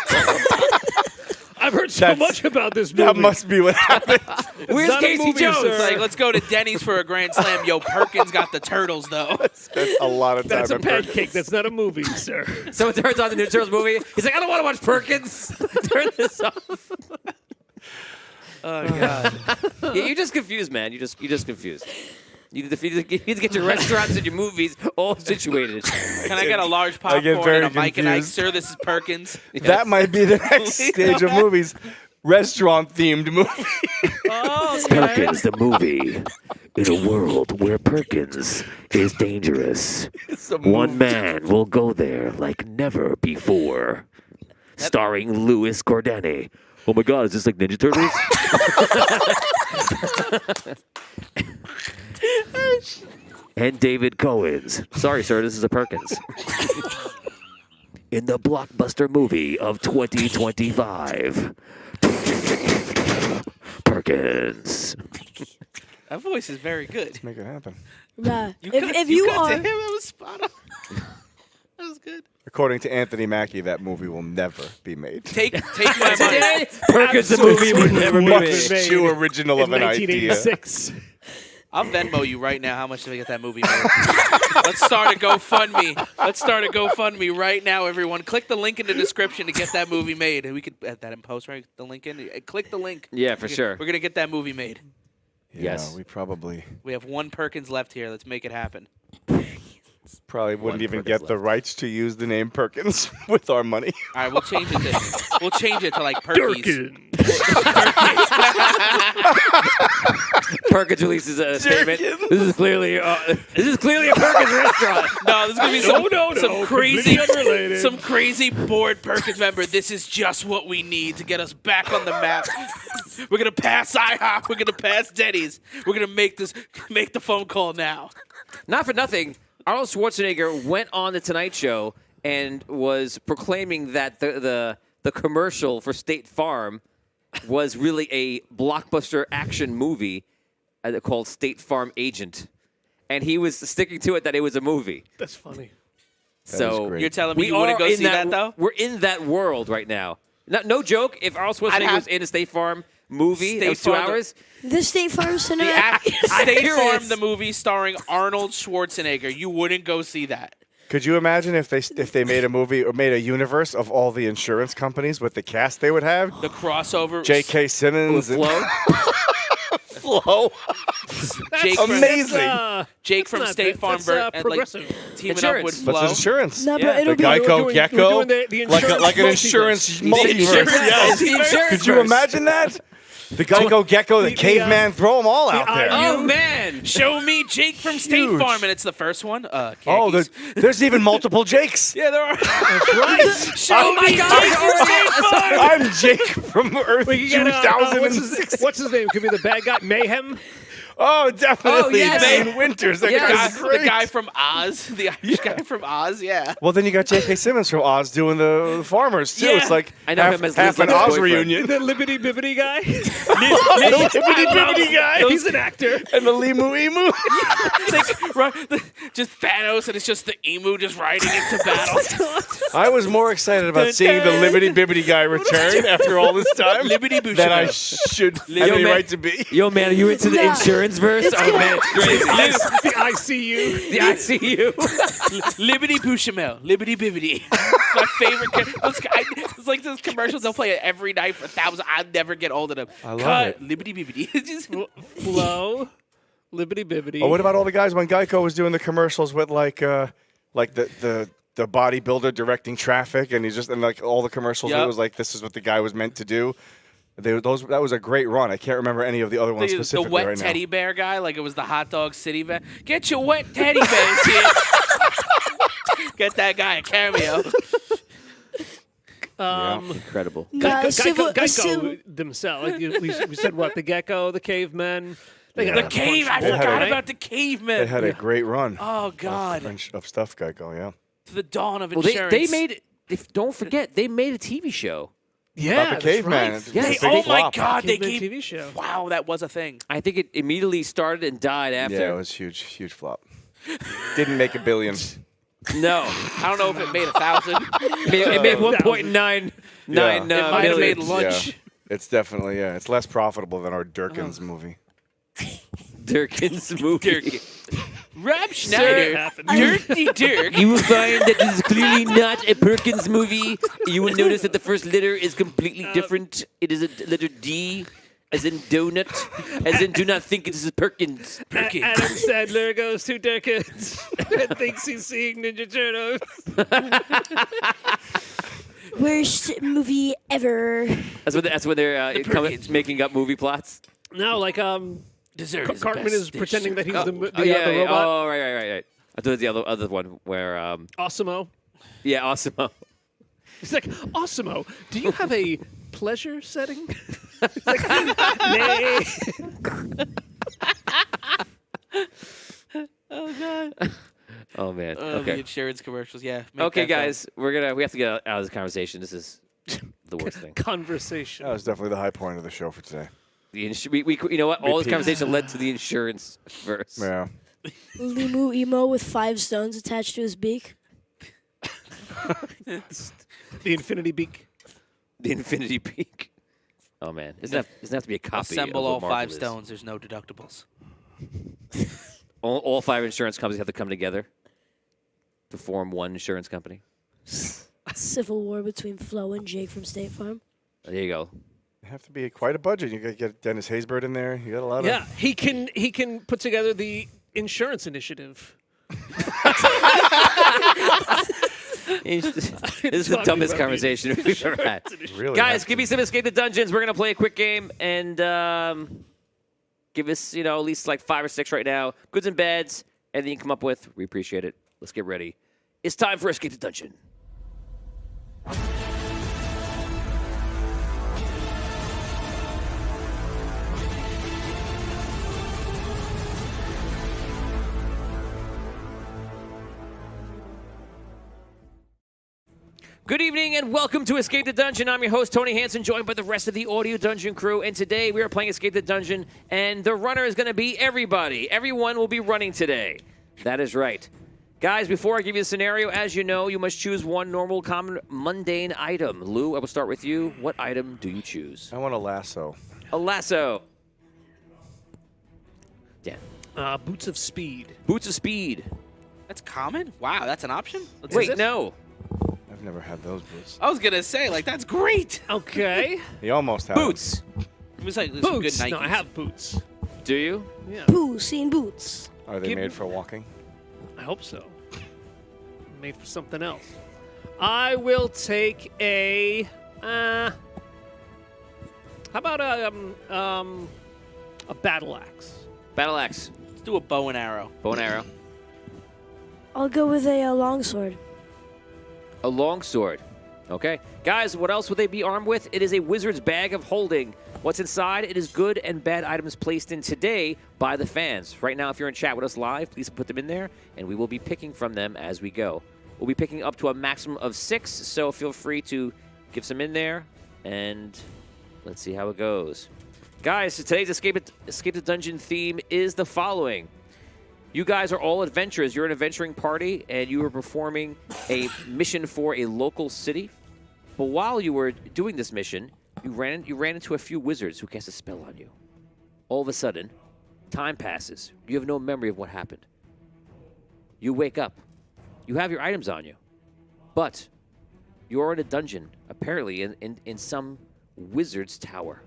difference. I've heard so That's- much about this movie. That must be what happened. Where's not a Casey movie, Jones? sir. It's like, let's go to Denny's for a Grand Slam. Yo, Perkins got the turtles, though. That's a lot of time. That's a at Perkins. pancake. That's not a movie, sir. Someone turns on the Ninja Turtles movie. He's like, I don't want to watch Perkins. Turn this off. Oh, God. Yeah, you're just confused, man. You're just confused. You need to get your restaurants and your movies all situated. Can I get a large I get popcorn very and a mic and I, confused. sir, this is Perkins. That might be the next stage of movies. Restaurant-themed movie. Oh, okay. Perkins the movie. In a world where Perkins is dangerous, one man will go there like never before. Starring Louis Gordani. Oh my God, is this like Ninja Turtles? And David Cohen's. Sorry, sir, this is a Perkins. In the blockbuster movie of 2025. Perkins. That voice is very good. Make it happen. Yeah. You If, cut- if you cut to are, him, that was spot on. That was good. According to Anthony Mackie, that movie will never be made. Take my money. Perkins the movie would never be Much made. made too original in of an idea. 1986. I'll Venmo you right now how much to get that movie made. Let's start a GoFundMe. Let's start a GoFundMe right now, everyone. Click the link in the description to get that movie made. And we could add that in post, right? The link in. Click the link. Yeah, for sure. We're gonna get that movie made. Yeah, Yes. we probably We have one Perkins left here. Let's make it happen. wouldn't even Perkins get the rights to use the name Perkins with our money. All right, we'll change it to like Perkies. Durkin. Perkins releases a statement. This is clearly a Perkins restaurant. No, there's gonna be some No, crazy, completely unrelated. some crazy bored Perkins member. This is just what we need to get us back on the map. We're gonna pass IHOP. We're gonna pass Denny's. We're gonna make the phone call now. Not for nothing, Arnold Schwarzenegger went on the Tonight Show and was proclaiming that the commercial for State Farm was really a blockbuster action movie called State Farm Agent, and he was sticking to it that it was a movie. That's funny. That So is great. You're telling me we you wouldn't are go in see that though? We're in that world right now. No joke. If Arnold Schwarzenegger was in a State Farm movie, State that was 2 Farm, hours. The State Farm The cinematic. State curious. Farm, the movie starring Arnold Schwarzenegger. You wouldn't go see that. Could you imagine if they made a movie or made a universe of all the insurance companies with the cast they would have? The crossover. J.K. Simmons and Flo. Flo. Jake Amazing. Jake from not State that- Farm, that's, and, like progressive. teaming Insurance. up with What's Flo. insurance? No, Yeah. but it'll The be Geico we're doing Gecko, the like an insurance insurance multiverse. multiverse. Yes. The insurance Could you verse. imagine that? The Geico Gecko, the the, caveman, throw them all out there. Oh man. Show me Jake from State Huge. Farm, and it's the first one. Oh, Yankees. there's even multiple Jakes. Yeah, there are. Right. Show me God. Jake from State Farm. I'm Jake from Earth We can get, 2006. what's his name? Could be the bad guy, Mayhem. Oh, definitely. yes. Dane Winters. That Yes. guy's great. The guy from Oz. The Irish guy from Oz, yeah. Well, then you got J.K. Simmons from Oz doing the farmers too. Yeah. It's like I know half, him as half Liz an Lump's Oz boyfriend. reunion. The Libbity Bibbity guy. The Bibbidi guy He's an actor. and the Limu Emu. Just Thanos, and it's just the emu just riding into battle. I was more excited about seeing the Libbity Bibbidi guy return after all this time Libbity than I Bouchard. should have Yo, any man. right to be. Yo, man, are you into the Yeah. insurance verse? It's Oh man, it's crazy. The ICU. The ICU. Libbity Bouchamel. Libbity Bibbity. My favorite. It's like those commercials they'll play it every night for thousands. I'll never get old of them. I love Cut. it. Libbity Bibbity. It's just- Flo. Libbity Bibbity. Oh, what about all the guys when Geico was doing the commercials with like the bodybuilder directing traffic, and like all the commercials. Yep. It was like this is what the guy was meant to do. That was a great run. I can't remember any of the other ones the specifically wet right teddy bear guy, like it was the hot dog city van. Get your wet teddy bears here. Get that guy a cameo. Incredible. Geico themselves. Like we said, what? The gecko, the cavemen. They got The a cave. I bunch of They had forgot a- about the now. cavemen. They had a great run Oh God. of stuff, Geico. Yeah. To the dawn of Well, insurance. they made. Don't forget, they made a TV show. Yeah, About the caveman. Right. It's Yes. a They- big oh my flop. God, they Caveman gave. TV show. Wow, that was a thing. I think it immediately started and died after. Yeah, it was huge flop. Didn't make $1 billion. No, I don't know if it made 1,000. it made 1.99 Yeah. It might have made million. lunch. Yeah. It's definitely it's less profitable than our Durkins movie. Durkin's movie. Dirk. Rob It Schneider. happened. Dirty Dirk. You will find that this is clearly not a Perkins movie. You will notice that the first letter is completely different. It is a letter D, as in donut, as in do not think this is Perkins. Perkins. Adam Sandler goes to Durkins and thinks he's seeing Ninja Turtles. Worst movie ever. That's when they're Perkins making up movie plots. No, like Dessert is the Cartman best is dish. pretending that he's the Oh, yeah, robot. Oh, right. I thought it was the other one where, Osimo. yeah, Osimo. He's like, Osimo, do you have a pleasure setting? He's like, nay. Oh man. The Okay. insurance commercials, yeah. make Okay, that film. guys, we have to get out of this conversation. This is the worst thing. Conversation. That was definitely the high point of the show for today. We you know what? All this Repeat. conversation led to the insurance verse. Yeah. Limu Emo with 5 stones attached to his beak. The Infinity Beak. The Infinity Peak. Oh man, doesn't have to be a copy. Assemble of all what Marvel 5 is. stones. There's no deductibles. All 5 insurance companies have to come together to form one insurance company. Civil war between Flo and Jake from State Farm. There you go. You have to be quite a budget. You got to get Dennis Haysbert in there. You got a lot of. Yeah, he can put together the insurance initiative. This is the dumbest conversation we've ever had. Really Guys, have give to. me some Escape the Dungeons. We're going to play a quick game and give us, at least like 5 or 6 right now. Goods and bads. Anything you come up with, we appreciate it. Let's get ready. It's time for Escape the Dungeon. Good evening and welcome to Escape the Dungeon. I'm your host, Tony Hansen, joined by the rest of the Audio Dungeon crew. And today we are playing Escape the Dungeon, and the runner is going to be everybody. Everyone will be running today. That is right. Guys, before I give you the scenario, as you know, you must choose one normal, common, mundane item. Lou, I will start with you. What item do you choose? I want a lasso. A lasso. Dan. Boots of speed. Boots of speed. That's common? Wow, that's an option? Wait, no. I've never had those boots. I was going to say, like, that's great. Okay. He almost had 'em. Boots. It was like some good Boots. Nikes. No, I have boots. Do you? Yeah, Seen boots. Are they Give- made for walking? I hope so. Made for something else. I will take a. How about a battle axe? Battle axe. Let's do a bow and arrow. Bow and arrow. I'll go with a longsword. A longsword. Okay. Guys, what else would they be armed with? It is a wizard's bag of holding. What's inside? It is good and bad items placed in today by the fans. Right now, if you're in chat with us live, please put them in there, and we will be picking from them as we go. We'll be picking up to a maximum of 6, so feel free to give some in there, and let's see how it goes. Guys, so today's Escape the Dungeon theme is the following. You guys are all adventurers. You're an adventuring party, and you are performing a mission for a local city. But while you were doing this mission, you ran into a few wizards who cast a spell on you. All of a sudden, time passes. You have no memory of what happened. You wake up. You have your items on you. But you're in a dungeon, apparently in some wizard's tower.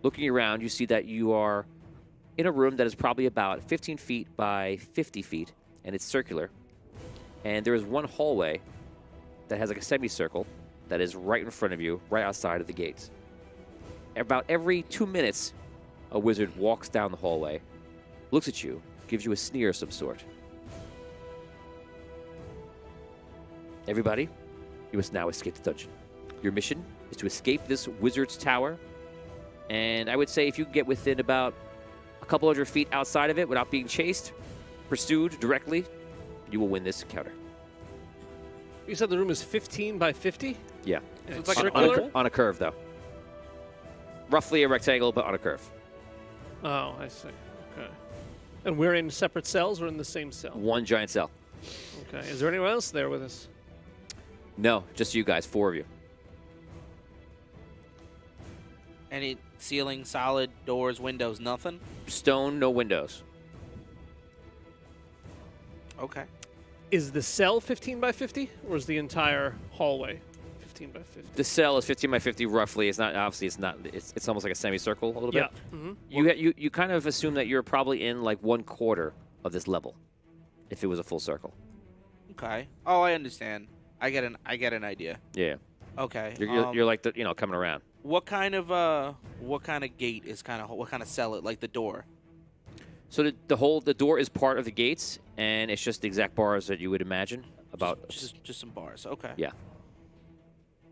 Looking around, you see that you are in a room that is probably about 15 feet by 50 feet, and it's circular. And there is one hallway that has like a semicircle that is right in front of you, right outside of the gates. About every 2 minutes, a wizard walks down the hallway, looks at you, gives you a sneer of some sort. Everybody, you must now escape the dungeon. Your mission is to escape this wizard's tower, and I would say if you can get within about a couple hundred feet outside of it without being chased, pursued directly, you will win this encounter. You said the room is 15 by 50? Yeah. And So it's it's like circular? On a curve, though. Roughly a rectangle, but on a curve. Oh, I see. Okay. And we're in separate cells or in the same cell? One giant cell. Okay. Is there anyone else there with us? No, just you guys, 4 of you. Any ceiling, solid, doors, windows, nothing? Stone, no windows. Okay. Is the cell 15 by 50 or is the entire hallway 15 by 50? The cell is 15 by 50 roughly. It's not, obviously, it's not, it's almost like a semicircle a little bit. Yeah. Mm-hmm. You kind of assume that you're probably in like 1/4 of this level if it was a full circle. Okay. Oh, I understand. I get an idea. Yeah. Okay. You're like, coming around. what kind of gate is what kind of cell it, like the door? So the door is part of the gates, and it's just the exact bars that you would imagine. About Just some bars. Okay. Yeah.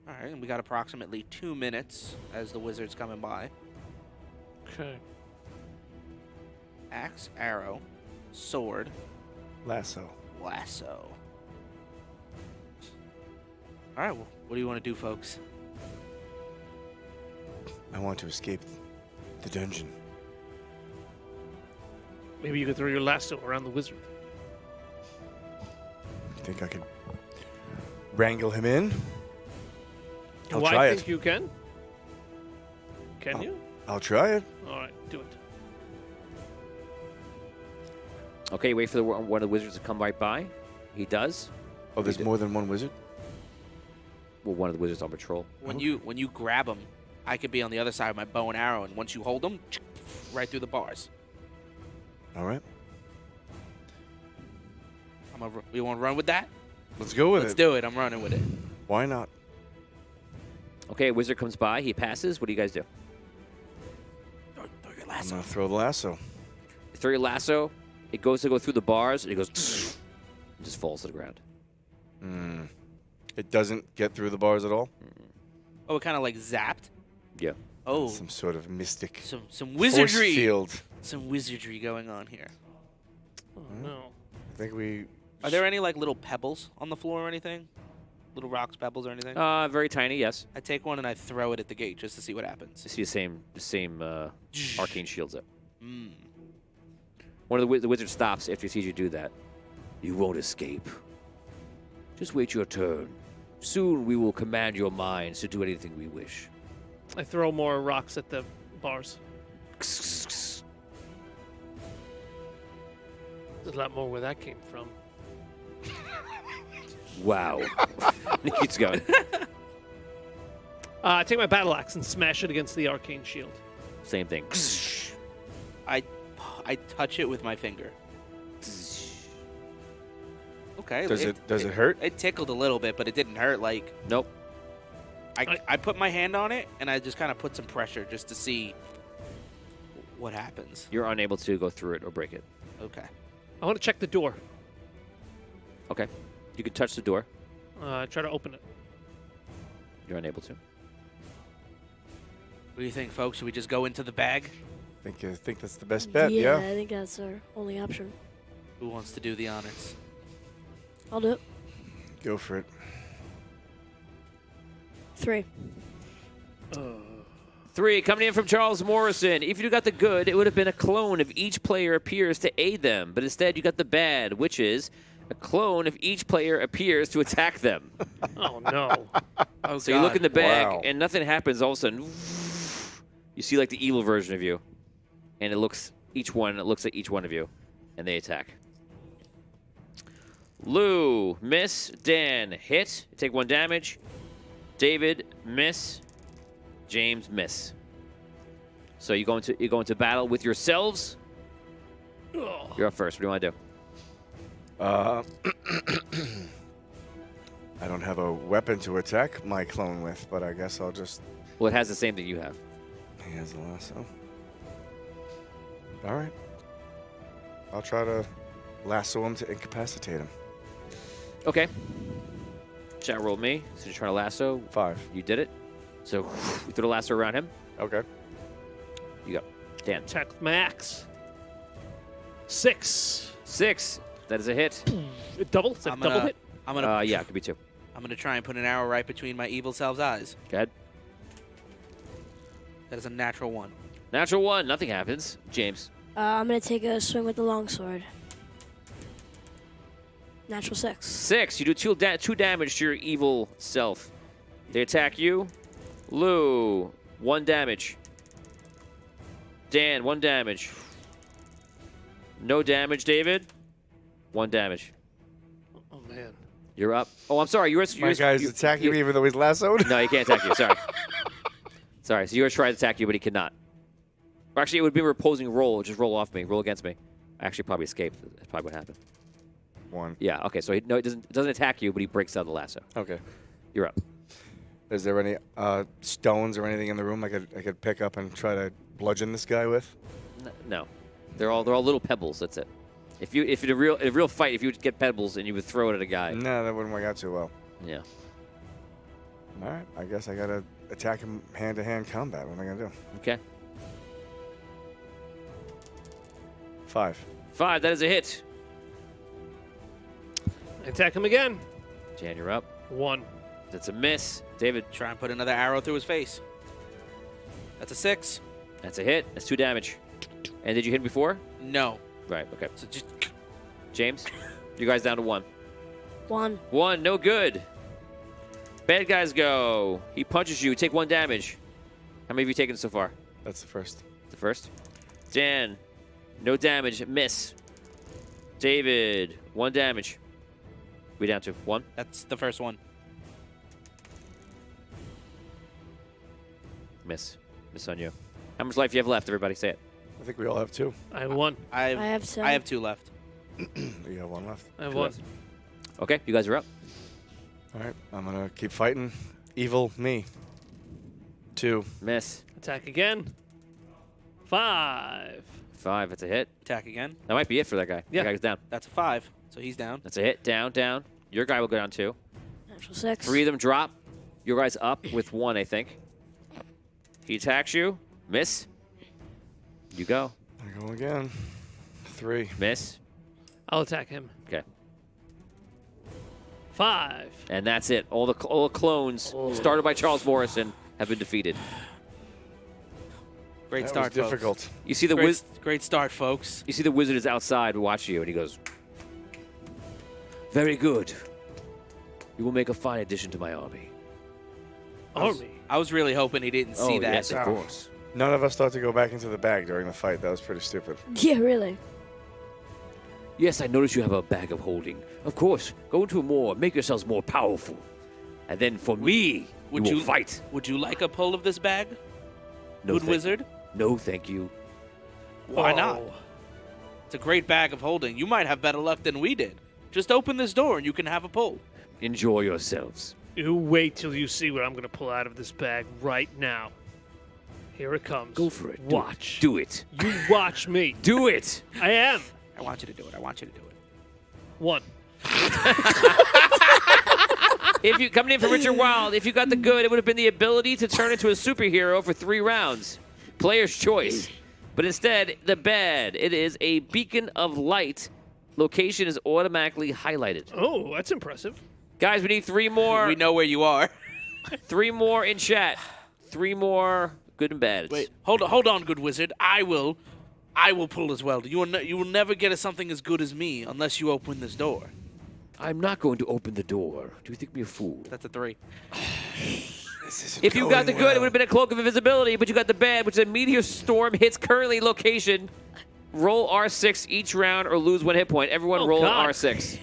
All right, and we got approximately 2 minutes as the wizard's coming by. Okay. Axe, arrow, sword, Lasso. lasso. All right, well, what do you want to do, folks? I want to escape the dungeon. Maybe you could throw your lasso around the wizard. Think I could wrangle him in? I'll Do try I it. think you can? Can Oh. you? I'll try it. All right, do it. Okay, wait for one of the wizards to come right by. He does. Oh, there's more than one wizard? Well, one of the wizards on patrol. When you grab them, I could be on the other side with my bow and arrow, and once you hold them, right through the bars. All right. We want to run with that? Let's go with Let's it. do it. I'm running with it. Why not? Okay, a wizard comes by. He passes. What do you guys do? Throw your I'm lasso. going to throw the lasso. You throw your lasso. It goes to go through the bars, and it goes and just falls to the ground. It doesn't get through the bars at all? Oh, it kind of like zapped. Yeah. Oh, Some sort of mystic some force wizardry. field. Some wizardry going on here. Oh no. I think we... Are there any like little pebbles on the floor or anything? Little rocks, pebbles, or anything? Very tiny. Yes. I take one and I throw it at the gate just to see what happens. You see the same arcane shields up. Mm. One of the wizard stops after he sees you do that. You won't escape. Just wait your turn. Soon we will command your minds to do anything we wish. I throw more rocks at the bars. There's a lot more where that came from. Wow. It keeps going. I take my battle axe and smash it against the arcane shield. Same thing. I touch it with my finger. Okay. Does it hurt? It tickled a little bit, but it didn't hurt. Like Nope. I put my hand on it and I just kind of put some pressure just to see what happens. You're unable to go through it or break it. Okay. I want to check the door. Okay. You can touch the door. Try to open it. You're unable to. What do you think, folks? Should we just go into the bag? I think that's the best bet, yeah? I think that's our only option. Who wants to do the honors? I'll do it. Go for it. 3. 3, coming in from Charles Morrison. If you got the good, it would have been a clone if each player appears to aid them. But instead, you got the bad, which is a clone if each player appears to attack them. Oh no. Oh, So you look in the bag, Wow. and nothing happens. All of a sudden, you see like the evil version of you. And it looks at each one of you, and they attack. Lou, miss. Dan, hit. Take 1 damage. David, miss. James, miss. So you go into battle with yourselves. Oh. You're up first. What do you want to do? I don't have a weapon to attack my clone with, but I guess I'll just... Well, it has the same thing you have. He has a lasso. All right. I'll try to lasso him to incapacitate him. Okay. Chat rolled me. So you're trying to lasso. 5. You did it. So you threw the lasso around him. Okay. You go. Dan. Attack with my axe. 6. 6. That is a hit. Double? Is that I'm double gonna- hit? I'm gonna Yeah, it could be 2. I'm gonna try and put an arrow right between my evil self's eyes. Go ahead. That is a natural 1. Natural 1. Nothing happens. James. I'm going to take a swing with the longsword. Natural 6. 6. You do 2 damage to your evil self. They attack you. Lou, 1 damage. Dan, 1 damage. No damage, David. 1 damage. Oh man. You're up. Oh, I'm sorry. My guy's attacking me even though he's lassoed? No, he can't attack you. Sorry. Sorry. So yours tried to attack you, but he cannot. Or actually, it would be a opposing roll. Just roll off me. Roll against me. I actually probably escaped. That's probably what happened. 1. Yeah. Okay. So no, it doesn't attack you, but he breaks out of the lasso. Okay. You're up. Is there any stones or anything in the room I could pick up and try to bludgeon this guy with? No, they're all little pebbles. That's it. If in a real fight, if you would get pebbles and you would throw it at a guy. No, that wouldn't work out too well. Yeah. All right. I guess I gotta attack him hand-to-hand combat. What am I gonna do? Okay. 5. 5. That is a hit. Attack him again. Jan, you're up. 1. That's a miss. David. Try and put another arrow through his face. That's a 6. That's a hit. That's 2 damage. And did you hit him before? No. Right. Okay. So just James, you guys down to 1. 1. 1. No good. Bad guys go. He punches you. Take 1 damage. How many have you taken so far? That's the first. The first. Dan, no damage. Miss. David, 1 damage. We down to 1. That's the first one. Miss. Miss on you. How much life do you have left, everybody? Say it. I think we all have 2. I have 1. I have 2. I have 2 left. You have 1 left. I have Two 1. left. Okay, you guys are up. All right. I'm gonna keep fighting. Evil me. 2. Miss. Attack again. 5. 5, that's a hit. Attack again. That might be it for that guy. Yeah. That guy's down. That's a 5. So he's down. That's a hit. Down, down. Your guy will go down 2. Natural 6. 3 of them drop. Your guy's up with 1, I think. He attacks you. Miss. You go. I go again. 3. Miss. I'll attack him. Okay. 5. And that's it. All the clones started by Charles Morrison have been defeated. Great That start, was difficult. You see the Great start, folks. You see the wizard is outside watching you, and he goes, "Very good. You will make a fine addition to my army." Army. I was really hoping he didn't see oh, that. yes, of course. None of us thought to go back into the bag during the fight. That was pretty stupid. Yeah, really. Yes, I notice you have a bag of holding. Of course, go into more, make yourselves more powerful. And then for me, Would you will you- fight. Would you like a pull of this bag, No, good thank- wizard? No, thank you. Why not? Whoa. It's a great bag of holding. You might have better luck than we did. Just open this door and you can have a pull. Enjoy yourselves. You wait till you see what I'm going to pull out of this bag right now. Here it comes. Go for it. Do Watch. it. Do it. You watch me. Do it. I am. I want you to do it. I want you to do it. 1. If you coming in for Richard Wild, if you got the good, it would have been the ability to turn into a superhero for 3 rounds. Player's choice. But instead, the bad. It is a beacon of light. Location is automatically highlighted. Oh, that's impressive. Guys, we need 3 more. We know where you are. 3 more in chat. 3 more good and bad. Wait, hold on, good wizard. I will pull as well. You will never get something as good as me unless you open this door. I'm not going to open the door. Do you think me a fool? That's a 3. If you got the good, it would have been a cloak of invisibility, but you got the bad, which is a meteor storm hits currently location. Roll R6 each round or lose 1 hit point. Everyone Oh, roll God. R6.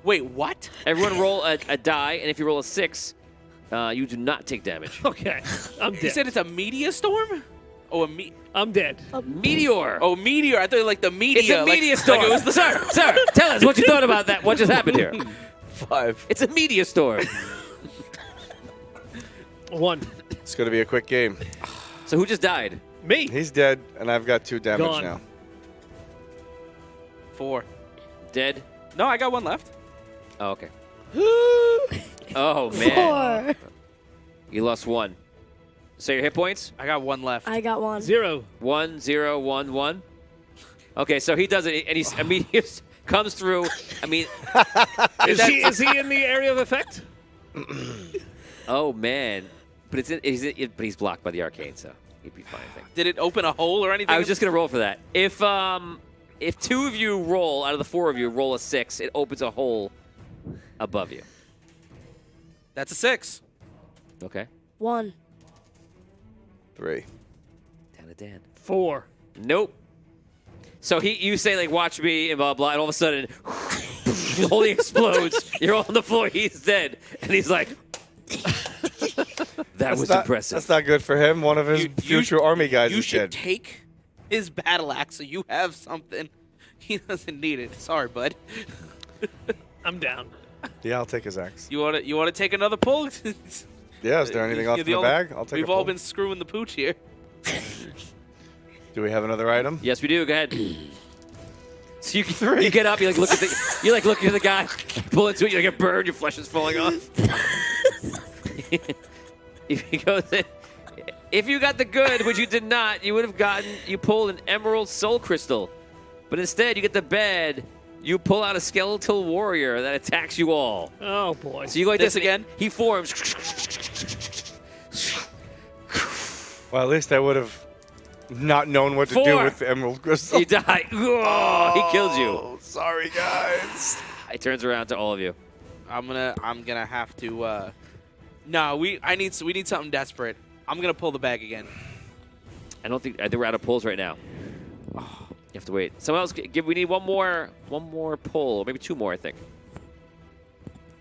Wait, what? Everyone roll a die, and if you roll a 6, you do not take damage. Okay. I'm You dead. said it's a meteor storm? Oh, I'm dead. Meteor. Oh, meteor. I thought like the media. It's a like- meteor storm. like it was the- Sir, tell us what you thought about that. What just happened here? 5. It's a meteor storm. 1. It's going to be a quick game. So who just died? Me. He's dead, and I've got 2 damage Gone. now. 4. Dead? No, I got 1 left. Oh, okay. Oh, man. 4. You lost 1. Say your hit points. I got 1 left. I got 1. 0. 1, 0, 1, 1. Okay, so he does it, and he's immediately comes through. I mean, Is he in the area of effect? oh man, but but he's blocked by the arcane, so he'd be fine. I think. Did it open a hole or anything? I was just gonna roll for that. If 2 of you roll out of the 4 of you roll a 6, it opens a hole above you. That's a 6. Okay. 1. 3. Down to Dan. 4. Nope. So you say like watch me and blah blah, and all of a sudden the whole thing explodes. You're all on the floor. He's dead, and he's like, That was not, impressive. That's not good for him. One of his future army guys You is should dead. take his battle axe so you have something. He doesn't need it. Sorry, bud. I'm down. Yeah, I'll take his axe. You want to take another pull? Yeah, is there anything else in the bag? I'll take We've a all pull. been screwing the pooch here. Do we have another item? yes, we do. Go ahead. So you get up, you like look at the guy, pull into it, you get burned, your flesh is falling off. He goes in. If you got the good, which you did not, you would have you pulled an emerald soul crystal. But instead, you get the bad, you pull out a skeletal warrior that attacks you all. Oh, boy. So you go like This this again? He forms. Well, at least I would have not known what to do 4. with the emerald crystal. He died. Oh, he kills you. Oh, sorry, guys. He turns around to all of you. I'm gonna have to. No, we need something desperate. I'm gonna pull the bag again. I think we're out of pulls right now. You have to wait. Someone else we need one more pull, or maybe 2 more, I think.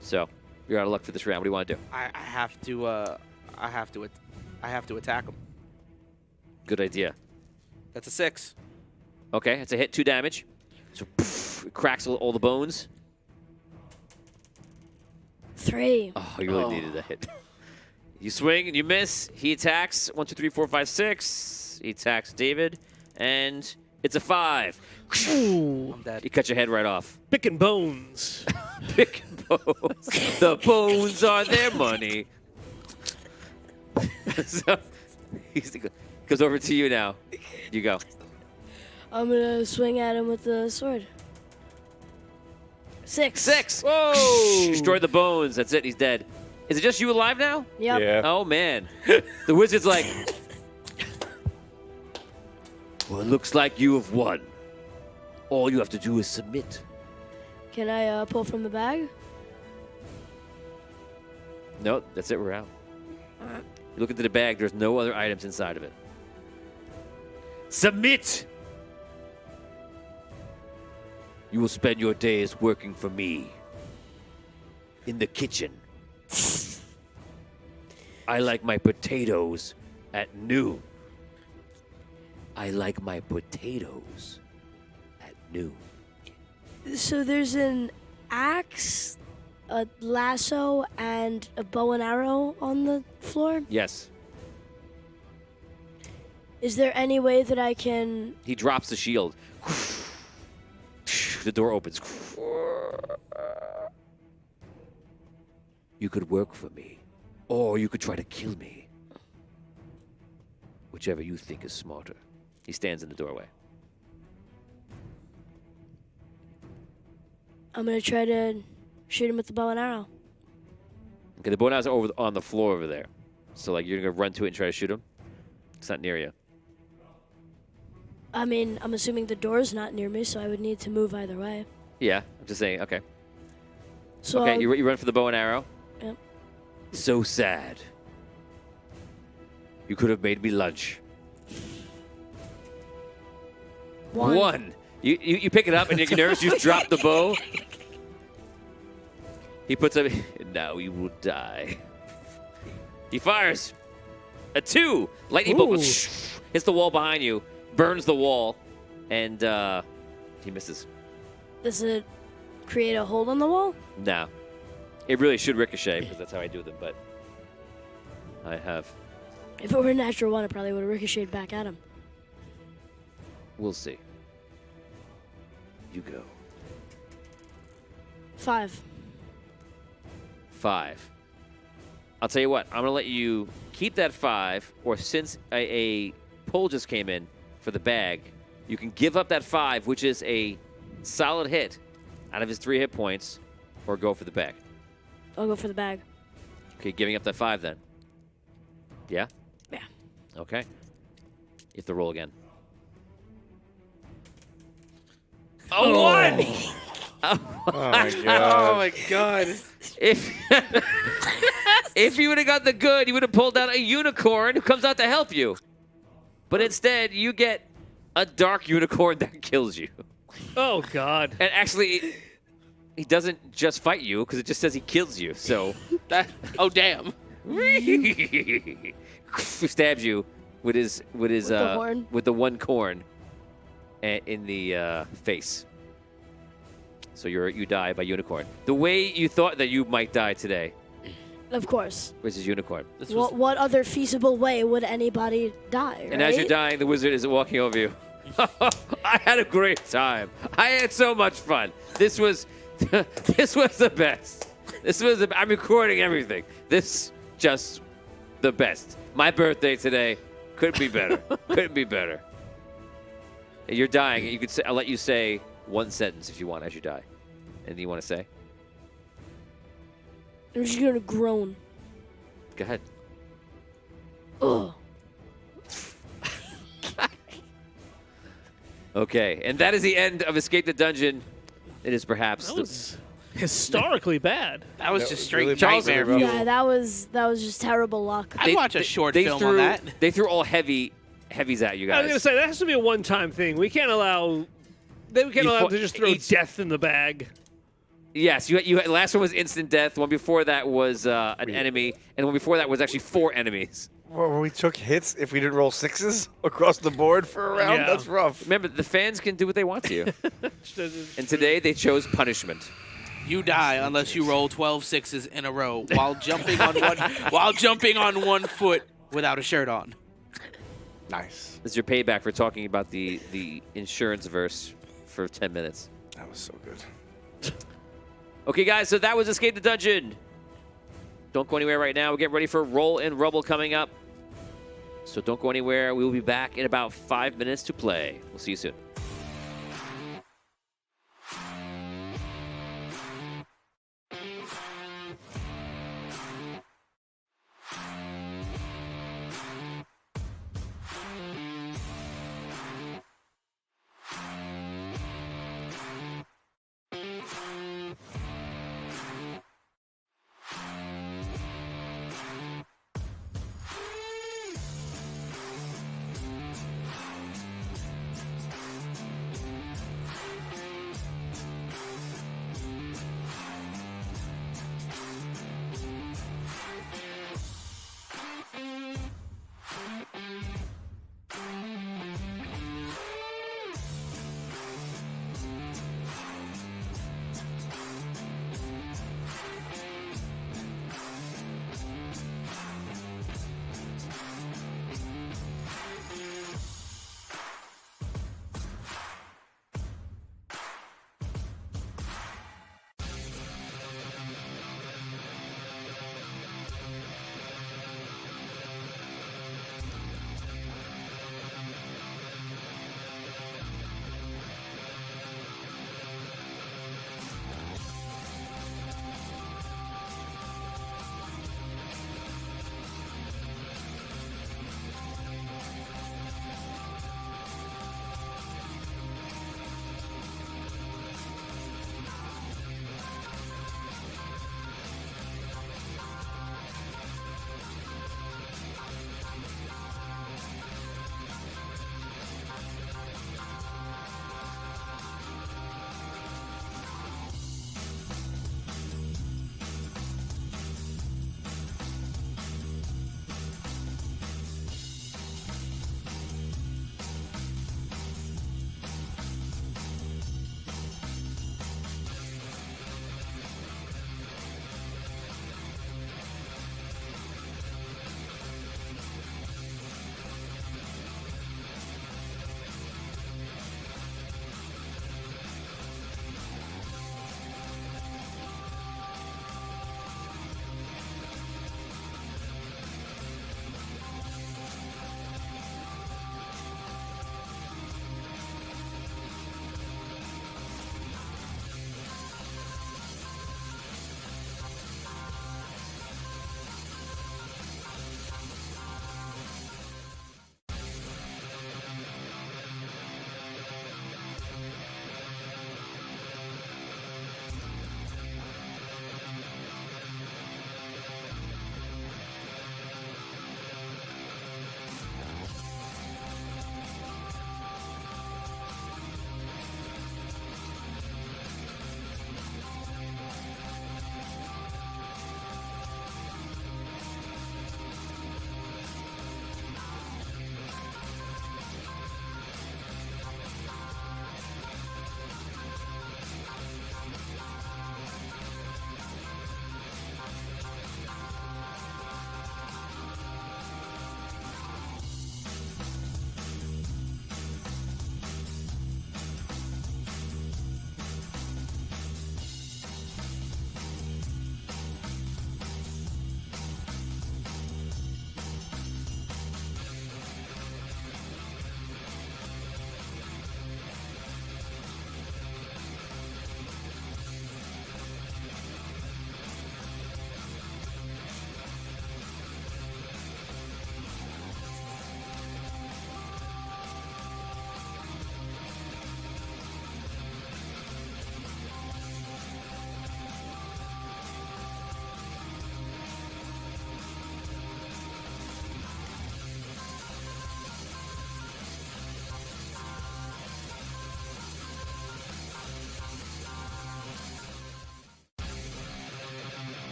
So you're out of luck for this round. What do you want to do? I have to attack him. Good idea. That's a 6. Okay, it's a hit, 2 damage. So poof, it cracks all the bones. 3. Oh, you really needed a hit. You swing and you miss. He attacks. 1, 2, 3, 4, 5, 6. He attacks David, and it's a 5. Ooh. I'm dead. You cut your head right off. Picking bones. Pick bones. The bones are their money. So he goes over to you now. You go. I'm gonna swing at him with the sword. 6. 6. Whoa. Destroy the bones. That's it. He's dead. Is it just you alive now? Yep. Yeah. Oh, man. The wizard's like, well, it looks like you have won. All you have to do is submit. Can I pull from the bag? No, that's it. We're out. You look into the bag. There's no other items inside of it. Submit! You will spend your days working for me in the kitchen. I like my potatoes at noon. I like my potatoes at noon. So there's an axe, a lasso, and a bow and arrow on the floor. Yes. Is there any way that I can... He drops the shield. The door opens. You could work for me, or you could try to kill me. Whichever you think is smarter. He stands in the doorway. I'm gonna try to shoot him with the bow and arrow. Okay, the bow and arrows are over on the floor over there. So, like, you're gonna run to it and try to shoot him? It's not near you. I mean, I'm assuming the door's not near me, so I would need to move either way. Yeah, I'm just saying, okay. So Okay, I'll- you run for the bow and arrow? Yep. So sad. You could have made me lunch. One. You pick it up and you're nervous. You drop the bow. He puts up. Now you will die. He fires. A 2. Lightning bolt goes, hits the wall behind you, burns the wall, and he misses. Does it create a hole in the wall? No. It really should ricochet because that's how I do them, but I have. If it were a natural one, it probably would have ricocheted back at him. We'll see. You go. 5. 5. I'll tell you what. I'm going to let you keep that 5, or since a pull just came in for the bag, you can give up that 5, which is a solid hit out of his 3 hit points, or go for the bag. I'll go for the bag. Okay, giving up that 5 then. Yeah? Yeah. Okay. You have to roll again. Oh, 1! Oh my Oh god. my god. If you would have got the good, you would have pulled out a unicorn who comes out to help you. But instead, you get a dark unicorn that kills you. Oh, God. And actually, he doesn't just fight you, because it just says he kills you. So Oh damn. he stabs you with the horn? with the 1 corn in the face. So you die by unicorn. The way you thought that you might die today Of course. was his unicorn. This was What other feasible way would anybody die, And as you're right? dying, the wizard is walking over you. I had a great time. I had so much fun. This was the best. I'm recording everything. This just the best. My birthday today couldn't be better. Couldn't be better. You're dying. You could say, I'll let you say 1 sentence if you want as you die. Anything you want to say? I'm just gonna groan. Go ahead. Ugh. Okay, and that is the end of Escape the Dungeon. It is perhaps That was historically bad. that was That just was straight really nightmare rough. fuel. Yeah, that was just terrible luck. I'd watch a short film threw, on that. They threw all heavy heavies at you I was gonna guys. say that has to be a one-time thing. We can't allow. We can't allow them to just throw death in the bag. Yes, you had, last one was instant death. One before that was an enemy, and one before that was actually 4 enemies. Well, we took hits if we didn't roll 6s across the board for a round. Yeah. That's rough. Remember, the fans can do what they want to you. And today they chose punishment. You die unless you roll 12 sixes in a row while jumping on one foot without a shirt on. Nice. This is your payback for talking about the insurance verse for 10 minutes. That was so good. Okay, guys, so that was Escape the Dungeon. Don't go anywhere right now. We'll get ready for Roll and Rubble coming up. So don't go anywhere. We will be back in about 5 minutes to play. We'll see you soon.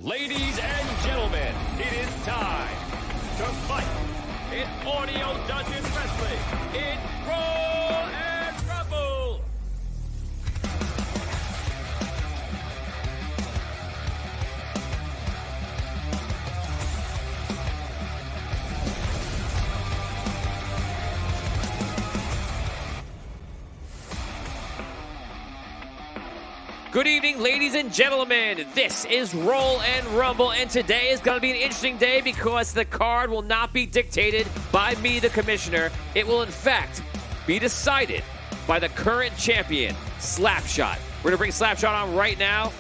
Ladies and gentlemen, it is time to fight in Audio Dungeon Wrestling in Roll and Rumble. Good evening, ladies and gentlemen. This is Roll and Rumble, and today is going to be an interesting day because the card will not be dictated by me, the commissioner. It will, in fact, be decided by the current champion, Slapshot. We're going to bring Slapshot on right now.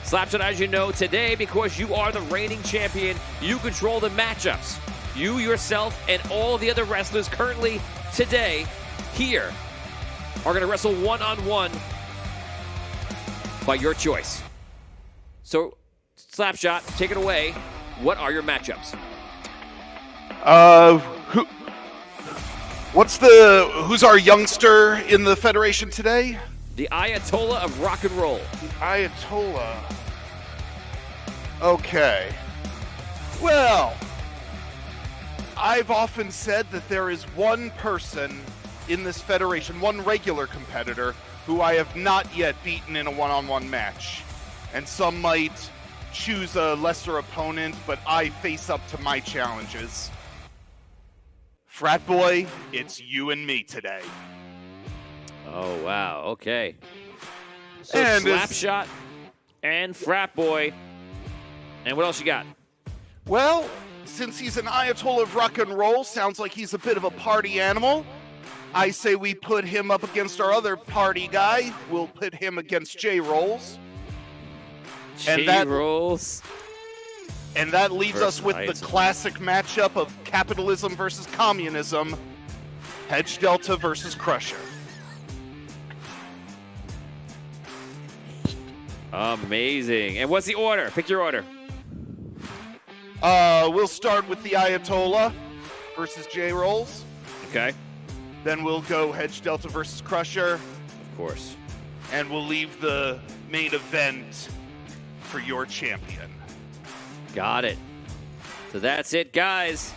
Slapshot, as you know, today, because you are the reigning champion, you control the matchups. You, yourself, and all the other wrestlers currently today here are going to wrestle one-on-one by your choice. So, Slapshot, take it away. What are your matchups? Who's our youngster in the Federation today? The Ayatollah of Rock and Roll. The Ayatollah. Okay. Well, I've often said that there is one person in this Federation, one regular competitor, who I have not yet beaten in a one-on-one match. And some might choose a lesser opponent, but I face up to my challenges. Frat Boy, it's you and me today. Oh, wow. Okay. So And Slapshot and Frat Boy And what else you got? Well, since he's an Ayatollah of rock and roll, sounds like he's a bit of a party animal. I say we put him up against our other party guy. We'll pit him against J-Rolls. J-Rolls. And that leaves us with Ayatollah. the classic matchup of capitalism versus communism. Hedge Delta versus Crusher. Amazing. And what's the order? Pick your order. We'll start with the Ayatollah versus J-Rolls. Okay. Then we'll go Hedge Delta versus Crusher. Of course. And we'll leave the main event for your champion. Got it. So that's it, guys.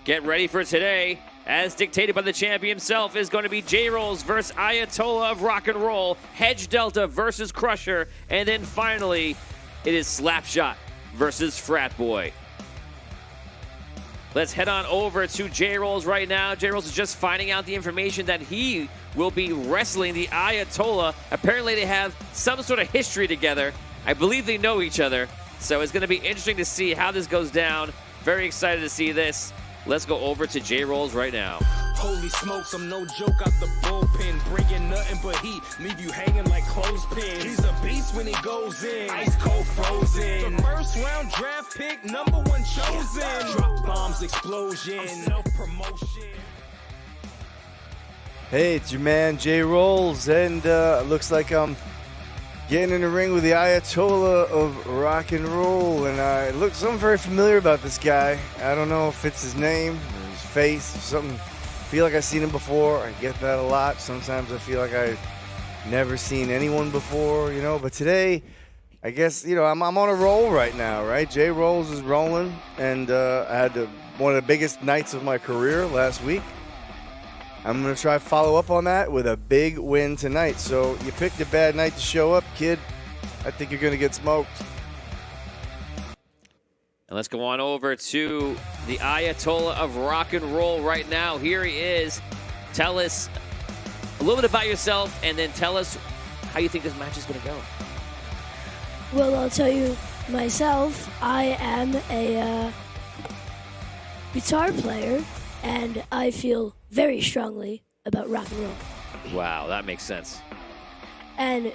Get ready for today. As dictated by the champion himself is going to be J-Rolls versus Ayatollah of rock and roll, Hedge Delta versus Crusher, and then finally, it is Slapshot versus Frat Boy. Let's head on over to J-Rolls right now. J-Rolls is just finding out the information that he will be wrestling the Ayatollah. Apparently they have some sort of history together. I believe they know each other. So it's going to be interesting to see how this goes down. Very excited to see this. Let's go over to J-Rolls right now. Holy smokes, I'm no joke out the bullpen. Bringing nothing but heat, leave you hanging like clothespins. He's a beast when he goes in, ice cold frozen. The first round draft pick, number 1 chosen. Drop bombs, explosion, self-promotion. Hey, it's your man J-Rolls, and looks like I'm getting in the ring with the Ayatollah of rock and roll, and it looks something very familiar about this guy. I don't know if it's his name or his face or something. I feel like I've seen him before. I get that a lot. Sometimes I feel like I've never seen anyone before, you know. But today, I guess, you know, I'm on a roll right now, right? J-Rolls is rolling, and I had one of the biggest nights of my career last week. I'm going to try to follow up on that with a big win tonight. So you picked a bad night to show up, kid. I think you're going to get smoked. And let's go on over to the Ayatollah of rock and roll right now. Here he is. Tell us a little bit about yourself, and then tell us how you think this match is going to go. Well, I'll tell you myself. I am a guitar player, and I feel very strongly about rock and roll. Wow, that makes sense. And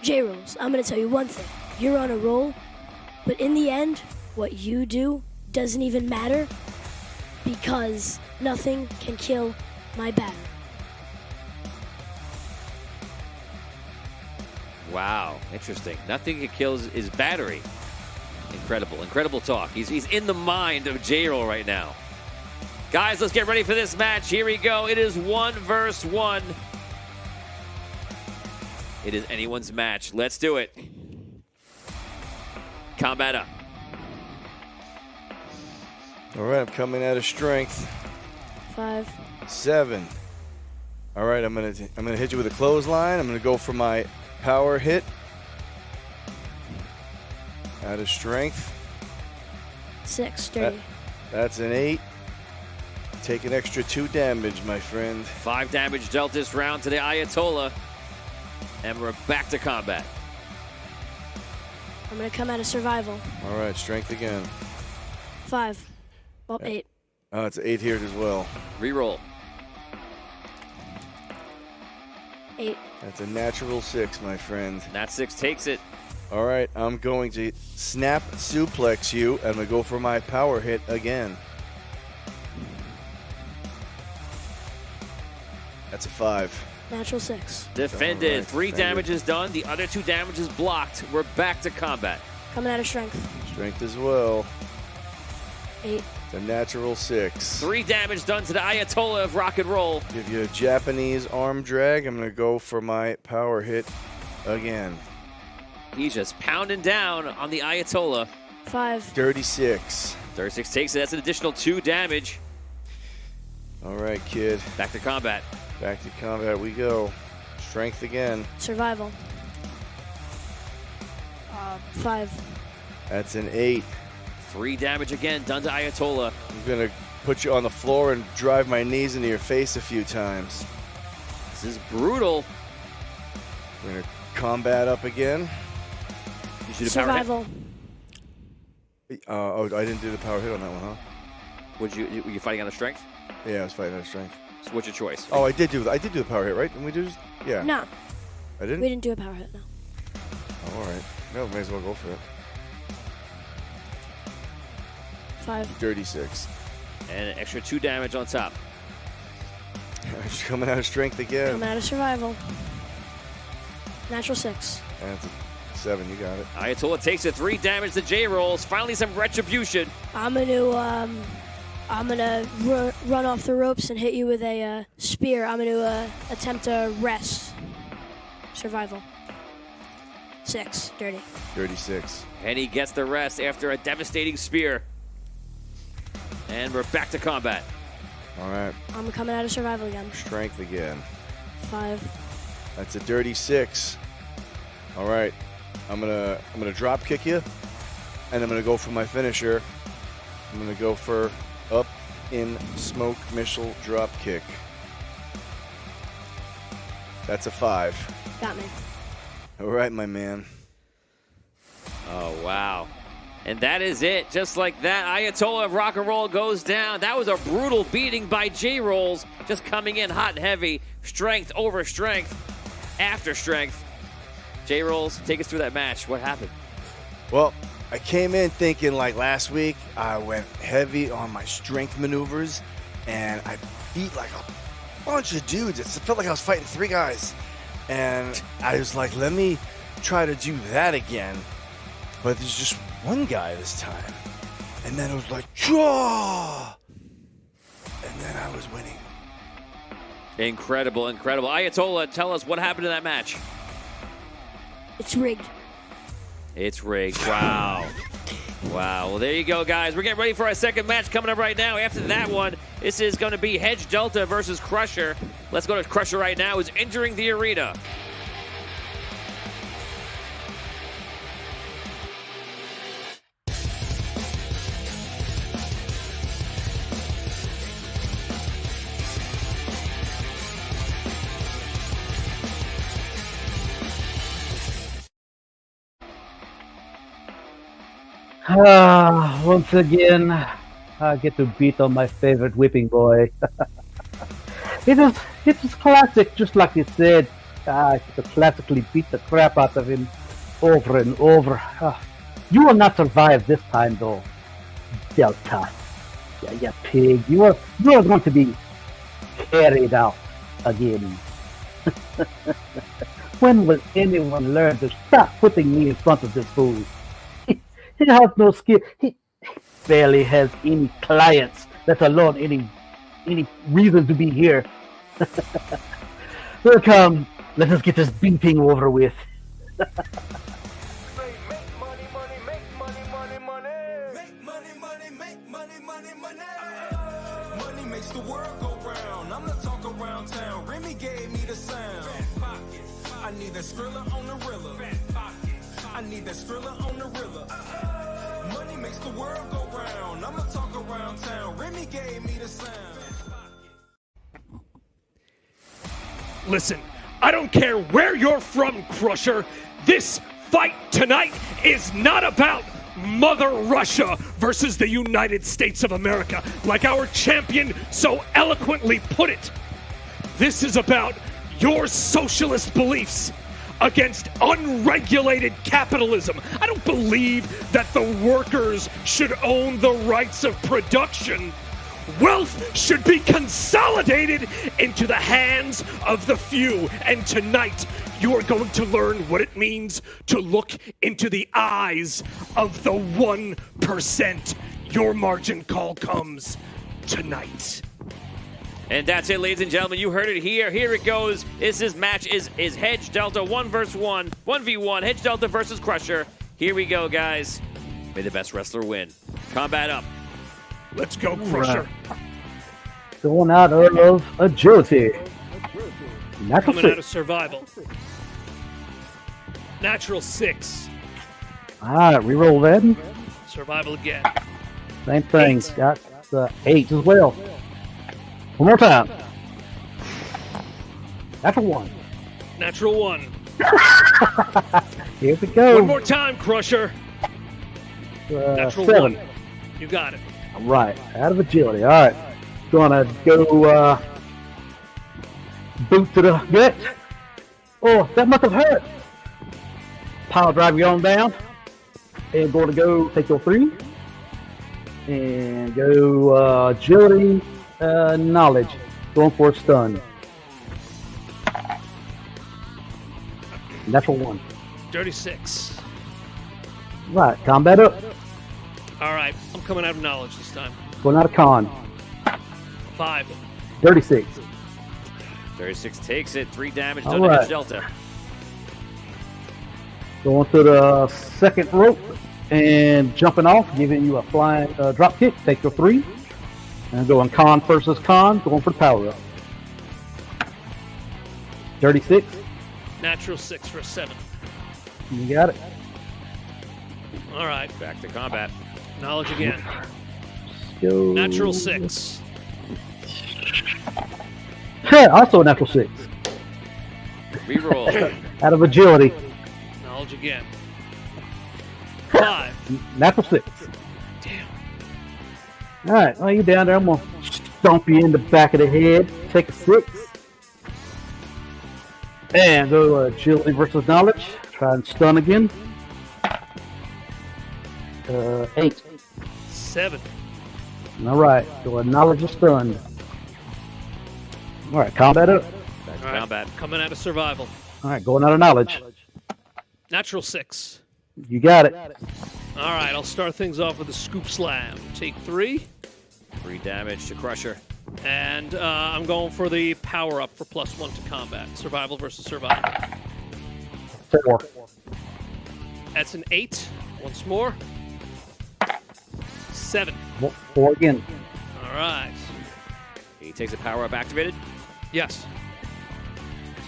J-Rolls, I'm going to tell you one thing. You're on a roll, but in the end, what you do doesn't even matter because nothing can kill my battery. Wow, interesting. Nothing that kills his battery. Incredible, incredible talk. He's in the mind of J-Roll right now. Guys, let's get ready for this match. Here we go. It is 1 versus 1. It is anyone's match. Let's do it. Combat up. All right, I'm coming out of strength. 5. 7. All right, I'm gonna hit you with a clothesline. I'm gonna go for my power hit. Out of strength. 6, sturdy. That's an 8. Take an extra 2 damage, my friend. 5 damage dealt this round to the Ayatollah. And we're back to combat. I'm going to come out of survival. All right, strength again. 5. Well, 8. Oh, it's 8 here as well. Reroll. 8. That's a natural 6, my friend. That 6 takes it. All right, I'm going to snap suplex you, and I'm going to go for my power hit again. That's a 5. Natural 6. Defended. All right, 3 defended. damages done. The other 2 damages blocked. We're back to combat. Coming out of strength. Strength as well. 8. It's a natural 6. 3 damage done to the Ayatollah of rock and roll. Give you a Japanese arm drag. I'm going to go for my power hit again. He's just pounding down on the Ayatollah. 5. 36. 36 takes it. That's an additional 2 damage. All right, kid. Back to combat. Back to combat we go. Strength again. Survival. 5. That's an 8. 3 damage again done to Ayatollah. I'm going to put you on the floor and drive my knees into your face a few times. This is brutal. We're going to combat up again. You should have power hit. Survival. Oh, I didn't do the power hit on that one, huh? Were you fighting out of strength? Yeah, I was fighting out of strength. So what's your choice? Oh, I did do the power hit, right? Didn't we do this? Yeah. No, I didn't? we didn't do a power hit, no. Oh, all right. No, may as well go for it. 5. Dirty 6. And an extra 2 damage on top. Just coming out of strength again. Coming out of survival. Natural 6. That's a 7. You got it. Ayatollah takes a 3 damage to J-Rolls. Finally some retribution. I'm gonna run off the ropes and hit you with a spear. I'm gonna attempt to rest. Survival. 6. Dirty. Dirty 6. And he gets the rest after a devastating spear. And we're back to combat. All right. I'm coming out of survival again. Strength again. 5. That's a dirty 6. All right. I'm gonna drop kick you, and I'm gonna go for my finisher. I'm gonna go for up in smoke missile drop kick. That's a 5. Got me. All right, my man. Oh, wow. And that is it. Just like that, Ayatollah of Rock and Roll goes down. That was a brutal beating by J-Rolls, just coming in hot and heavy. Strength over strength after strength. J-Rolls, take us through that match. What happened? Well, I came in thinking like last week, I went heavy on my strength maneuvers, and I beat like a bunch of dudes. It felt like I was fighting 3 guys. And I was like, let me try to do that again. But there's just one guy this time. And then it was like, draw! And then I was winning. Incredible, incredible. Ayatollah, tell us what happened in that match. It's rigged. It's rigged. Wow. Wow. Well, there you go, guys. We're getting ready for our second match coming up right now. After that one, this is going to be Hedge Delta versus Crusher. Let's go to Crusher right now, who's entering the arena. Once again, I get to beat on my favorite whipping boy. It was classic, just like you said. I could classically beat the crap out of him over and over. You will not survive this time, though, Delta. Yeah, you pig. You are going to be carried out again. When will anyone learn to stop putting me in front of this fool? He has no skill. He barely has any clients, let alone any reason to be here. So come, let us get this beating over with. Money makes the world go round. I'm the talk around town. Remy gave me the sound. I need that Skrilla on the Rilla. I need that Skrilla on the Rilla. Money makes the world go round. I'm the talk around town. Remy gave me the sound. Listen, I don't care where you're from, Crusher. This fight tonight is not about Mother Russia versus the United States of America, like our champion so eloquently put it. This is about your socialist beliefs against unregulated capitalism. I don't believe that the workers should own the rights of production. Wealth should be consolidated into the hands of the few. And tonight, you are going to learn what it means to look into the eyes of the 1%. Your margin call comes tonight. And that's it, ladies and gentlemen. You heard it here. Here it goes. This match is Hedge Delta 1v1, Hedge Delta versus Crusher. Here we go, guys. May the best wrestler win. Combat up. Let's go, Crusher. Going out of agility. Natural Coming out of 6. survival. Natural 6. Reroll that. Survival again. Same thing. 8. Got the 8 as well. One more time. Natural 1. Natural 1. Here we go. One more time, Crusher. Natural 7. 1. You got it. All right, out of agility. All right, gonna go boot to the gut. Oh, that must have hurt. Power drive you on down, and going to go take your 3, and go agility, knowledge, going for a stun. Natural 1. Dirty 6. Right, combat up. All right, I'm coming out of knowledge this time. Going out of con. 5. Dirty 6. 36 takes it. 3 damage All done to right. Edge Delta. Going to the second rope and jumping off, giving you a flying drop kick. Take your 3. And going con versus con, going for the power up. Dirty 6. Natural 6 for a 7. You got it. All right, Back to combat. knowledge again. Go. Natural 6. Also a natural 6. Reroll. Out of agility. Knowledge again. 5. Natural 6. Damn. Alright, well, you down there. I'm going to stomp you in the back of the head. Take a 6. And go agility versus knowledge. Try and stun again. 8. 7. Alright, so a knowledge is stunned. Alright, combat up. Back to All right, combat. coming out of survival. Alright, going out of knowledge. Natural 6. You got it. All right, I'll start things off with a scoop slam. Take 3, 3 damage to Crusher. and I'm going for the power up for +1 to combat. Survival versus survival. 4. That's an 8. Once more. 7. 4 again. All right. He takes a power up activated. Yes.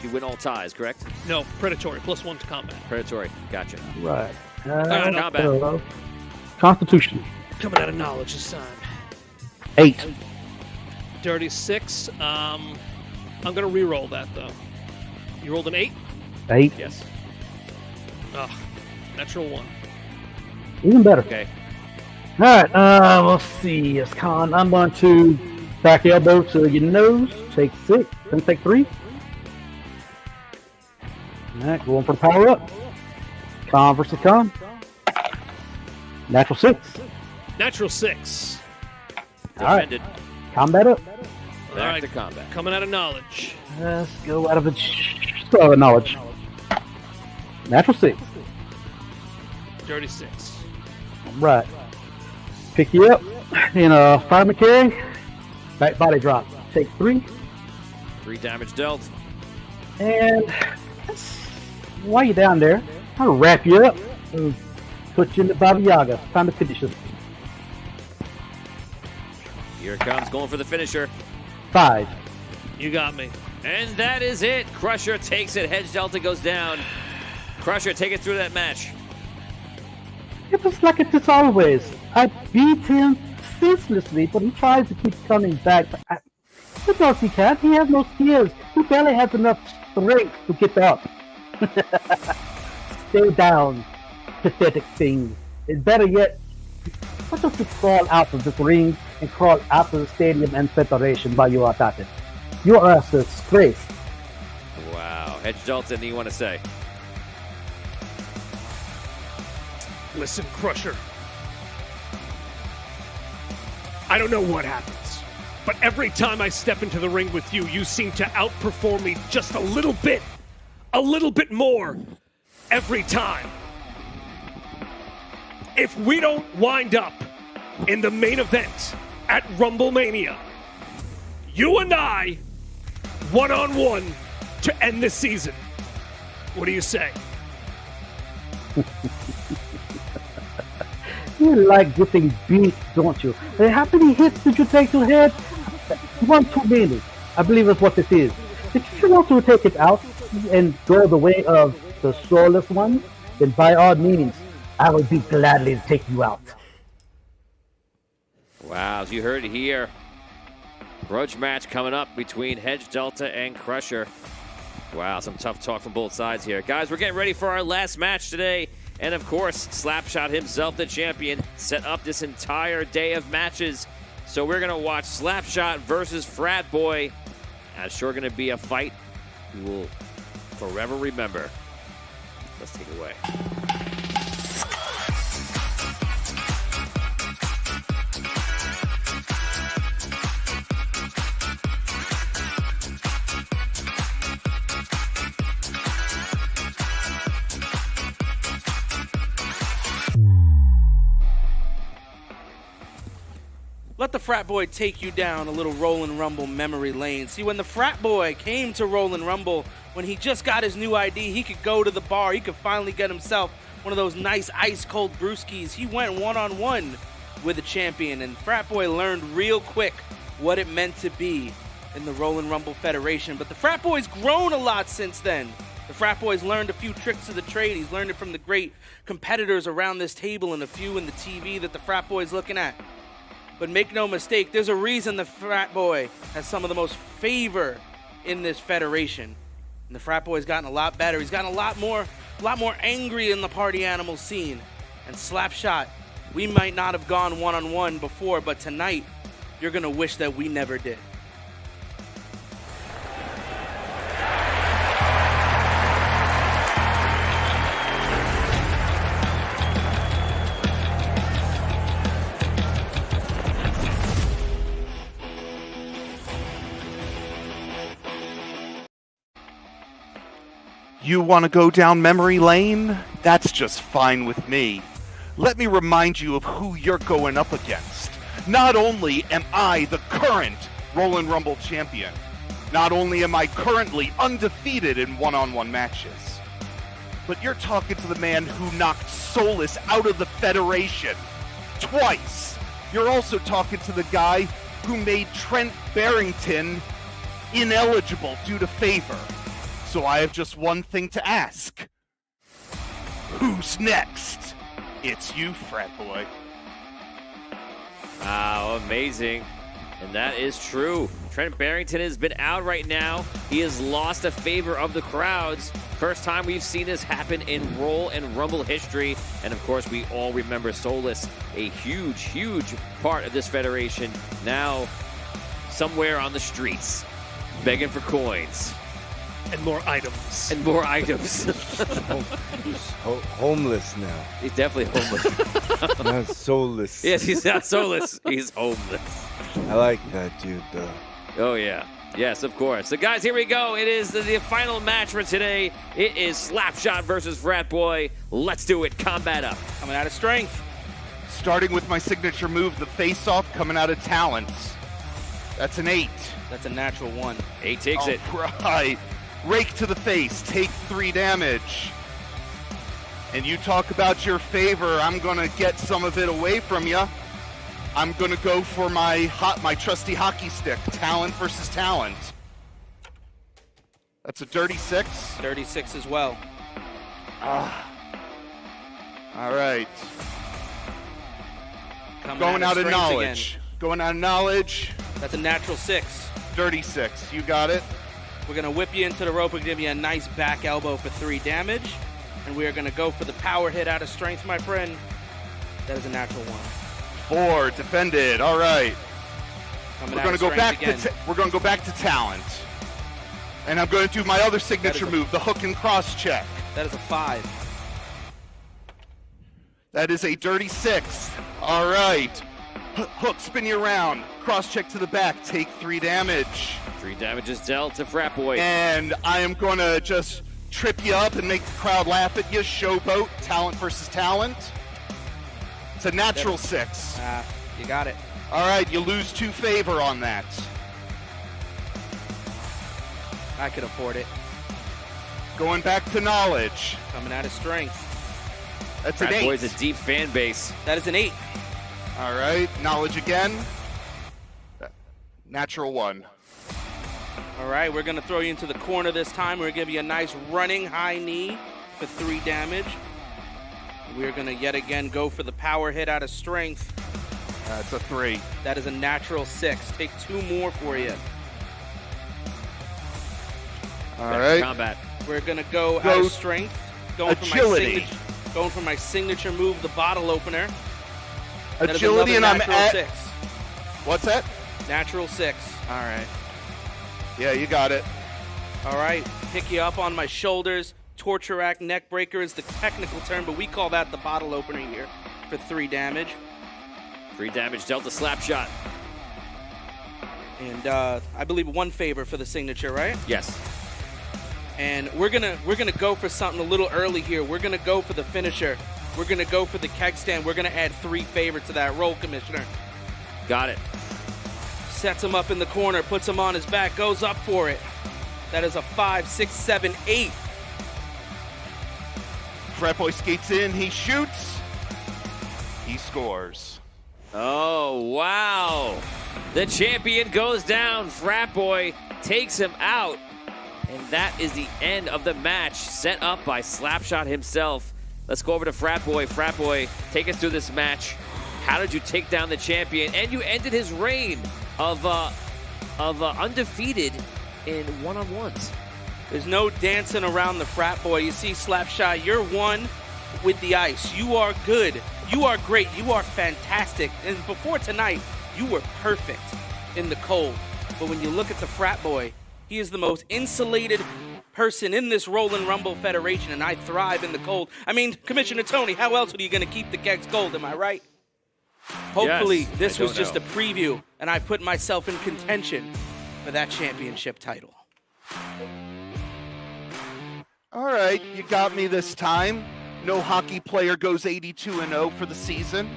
You win all ties, correct? No, predatory. +1 to combat. Predatory. Gotcha. Right. right, combat. Constitution. Coming out of knowledge this time. 8. Dirty 6. I'm going to re-roll that, though. You rolled an 8? 8. Yes. Ugh. Natural 1. Even better. Okay. All right. Let's see. It's con. I'm going to back elbow to your nose. Take 6. Then take 3. All right. Going for the power up. Con versus con. Natural 6. Natural 6. All right. Defended. Combat up. Back All right. to combat. Coming out of knowledge. Let's go out of the knowledge. Natural 6. Dirty 6. All right. Pick you up in a fireman carry. Back body drop. Take 3. 3 damage dealt. And while you're down there, I'll wrap you up and put you in the Baba Yaga. Time to finish it. Here it comes, going for the finisher. 5. You got me. And that is it. Crusher takes it. Hedge Delta goes down. Crusher, take it through that match. It was like it is always. I beat him senselessly, but he tries to keep coming back. But he knows he can't. He has no skills. He barely has enough strength to get up. Stay down, pathetic thing. And better yet, why don't you crawl out of this ring and crawl out of the stadium and federation while you are at it? You are a disgrace. Wow. Hedge Delta, anything you want to say? Listen, Crusher. I don't know what happens, but every time I step into the ring with you, you seem to outperform me just a little bit more every time. If we don't wind up in the main event at Rumblemania, you and I, one-on-one to end this season. What do you say? You like getting beat, don't you? How many hits did you take to the head? 1 too many. I believe that's what this is. If you want to take it out and go the way of the soulless one, then by all means, I will be gladly to take you out. Wow, as you heard it here, grudge match coming up between Hedge Delta and Crusher. Wow, some tough talk from both sides here. Guys, we're getting ready for our last match today, And of course, Slapshot himself, the champion, set up this entire day of matches. So we're going to watch Slapshot versus Frat Boy. That's sure going to be a fight we will forever remember. Let's take it away. Let the Frat Boy take you down a little Rollin' Rumble memory lane. See, when the Frat Boy came to Rollin' Rumble, when he just got his new ID, he could go to the bar. He could finally get himself one of those nice ice-cold brewskis. He went one-on-one with the champion, and Frat Boy learned real quick what it meant to be in the Rollin' Rumble Federation. But the Frat Boy's grown a lot since then. The Frat Boy's learned a few tricks of the trade. He's learned it from the great competitors around this table and a few in the TV that the Frat Boy's looking at. But make no mistake, there's a reason the Frat Boy has some of the most favor in this federation. And the Frat Boy's gotten a lot better. He's gotten a lot more angry in the party animal scene. And Slapshot, we might not have gone one-on-one before, but tonight, you're going to wish that we never did. You want to go down memory lane? That's just fine with me. Let me remind you of who you're going up against. Not only am I the current Rollin' Rumble champion, not only am I currently undefeated in one-on-one matches, but you're talking to the man who knocked Soulless out of the Federation twice. You're also talking to the guy who made Trent Barrington ineligible due to favor. So I have just one thing to ask. Who's next? It's you, Frat Boy. Wow, amazing. And that is true. Trent Barrington has been out right now. He has lost a favor of the crowds. First time we've seen this happen in Roll and Rumble history. And of course, we all remember Soulless, a huge, huge part of this federation. Now, somewhere on the streets, begging for coins. And more items. And more items. He's homeless now. He's definitely homeless. Not soulless. Yes, he's not soulless. He's homeless. I like that dude, though. Oh, yeah. Yes, of course. So, guys, here we go. It is the final match for today. It is Slapshot versus Frat Boy. Let's do it. Combat up. Coming out of strength. Starting with my signature move, the face-off, coming out of talents. That's an 8. That's a natural 1. 8 takes it. Right. Rake to the face, take 3 damage. And you talk about your favor, I'm gonna get some of it away from you. I'm gonna go for my trusty hockey stick, talent versus talent. That's a dirty 6. Dirty 6 as well. All right. Going out of knowledge. Again. Going out of knowledge. That's a natural 6. Dirty 6. You got it. We're going to whip you into the rope and give you a nice back elbow for 3 damage. And we are going to go for the power hit out of strength, my friend. That is a natural 1. 4 defended. All right. Coming We're going to go back we're going to go back to talent. And I'm going to do my other signature move, the hook and cross check. That is a 5. That is a dirty 6. All right. Hook, spin you around. Cross check to the back. Take 3 damage. 3 damage is dealt to Frat Boy. And I am going to just trip you up and make the crowd laugh at you. Showboat, talent versus talent. It's a natural 6. You got it. All right, you lose 2 favor on that. I could afford it. Going back to knowledge. Coming out of strength. That's Frat an 8. Boy's a deep fan base. That is an 8. All right, knowledge again. Natural 1. All right, we're going to throw you into the corner this time. We're going to give you a nice running high knee for 3 damage. We're going to yet again go for the power hit out of strength. That's a 3. That is a natural 6. Take 2 more for you. All right. Combat. We're going to go out of strength. Going agility. For my Going for my signature move, the bottle opener. That is Agility, and another I'm natural at. 6. What's that? Natural 6. All right. Yeah, you got it. All right. Pick you up on my shoulders. Torture rack neck breaker is the technical term, but we call that the bottle opener here for 3 damage. 3 damage dealt the slap shot. And I believe 1 favor for the signature, right? Yes. And we're gonna go for something a little early here. We're gonna go for the finisher. We're gonna go for the keg stand. We're gonna add 3 favor to that roll, Commissioner. Got it. Sets him up in the corner, puts him on his back, goes up for it. That is a 5, 6, 7, 8. Frat Boy skates in, he shoots, he scores. Oh, wow. The champion goes down. Frat Boy takes him out. And that is the end of the match, set up by Slapshot himself. Let's go over to Frat Boy. Frat Boy, take us through this match. How did you take down the champion? And you ended his reign of undefeated in one-on-ones. There's no dancing around the Frat Boy. You see, Slapshot, you're one with the ice. You are good. You are great. You are fantastic. And before tonight, you were perfect in the cold. But when you look at the Frat Boy, he is the most insulated person in this Rollin' Rumble Federation, and I thrive in the cold. I mean, Commissioner Tony, how else are you going to keep the kegs cold, am I right? Hopefully, Yes, this I was don't just know. a preview, and I put myself in contention for that championship title. All right, you got me this time. No hockey player goes 82-0 for the season.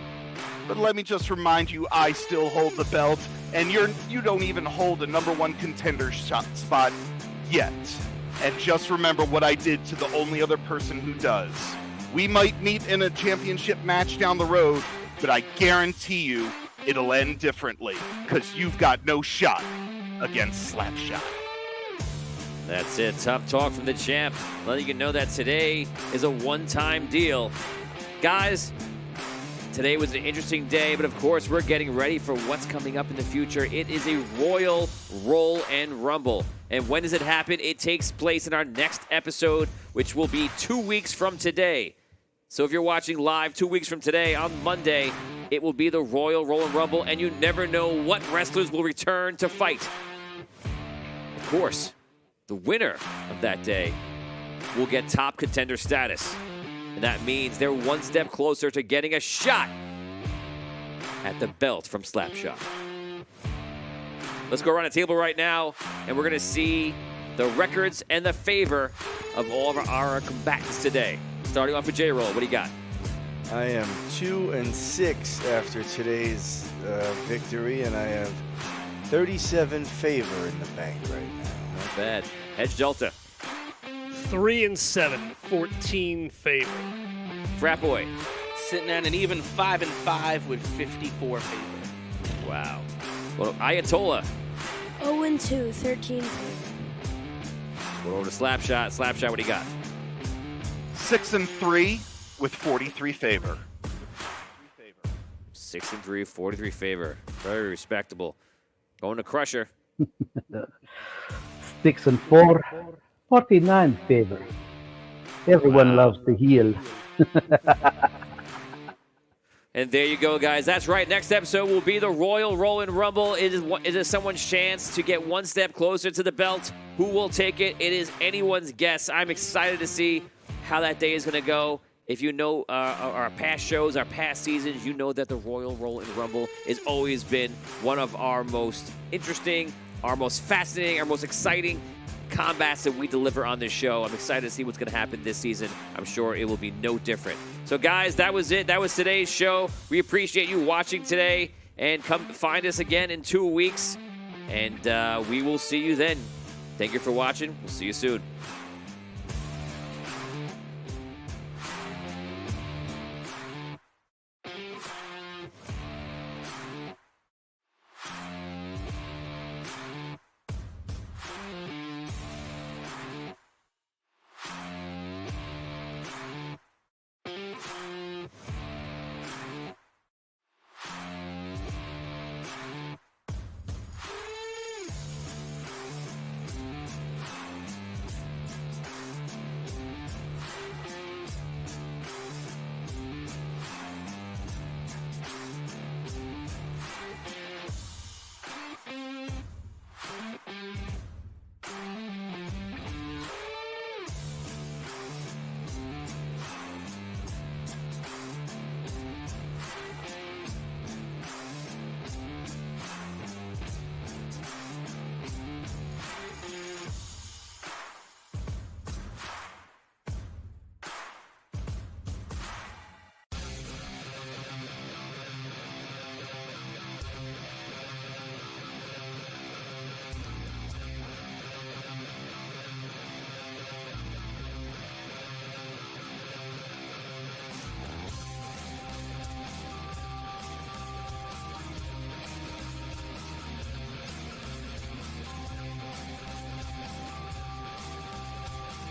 But let me just remind you, I still hold the belt, and you don't even hold a #1 contender spot yet. And just remember what I did to the only other person who does. We might meet in a championship match down the road, but I guarantee you it'll end differently, because you've got no shot against Slapshot. That's it. Tough talk from the champ. Letting you know that today is a one-time deal. Guys, today was an interesting day, but of course we're getting ready for what's coming up in the future. It is a Royal Roll and Rumble. And when does it happen? It takes place in our next episode, which will be 2 weeks from today. So if you're watching live 2 weeks from today on Monday, it will be the Royal Roll and Rumble, and you never know what wrestlers will return to fight. Of course, the winner of that day will get top contender status. And that means they're one step closer to getting a shot at the belt from Slapshot. Let's go around the table right now, and we're going to see the records and the favor of all of our combatants today. Starting off with J-Roll, what do you got? I am 2-6 after today's victory, and I have 37 favor in the bank right now. Not bad. Edge Delta. 3-7, 14 favor. Frat Boy. Sitting at an even 5-5 with 54 favor. Wow. Well, Ayatollah. 0-2, 13 favor. Go over to Slapshot. Slapshot, what do you got? 6-3 with 43 favor. 6-3, 43 favor. Very respectable. Going to Crusher. 6-4, 49 favor. Everyone loves to heal. And there you go, guys. That's right. Next episode will be the Royal Roll and Rumble. It is someone's chance to get one step closer to the belt. Who will take it? It is anyone's guess. I'm excited to see how that day is going to go. If you know our past shows, our past seasons, you know that the Royal Roll and Rumble has always been one of our most interesting, our most fascinating, our most exciting combats that we deliver on this show. I'm excited to see what's going to happen this season. I'm sure it will be no different. So, guys, that was it. That was today's show. We appreciate you watching today, and come find us again in 2 weeks, and we will see you then. Thank you for watching. We'll see you soon.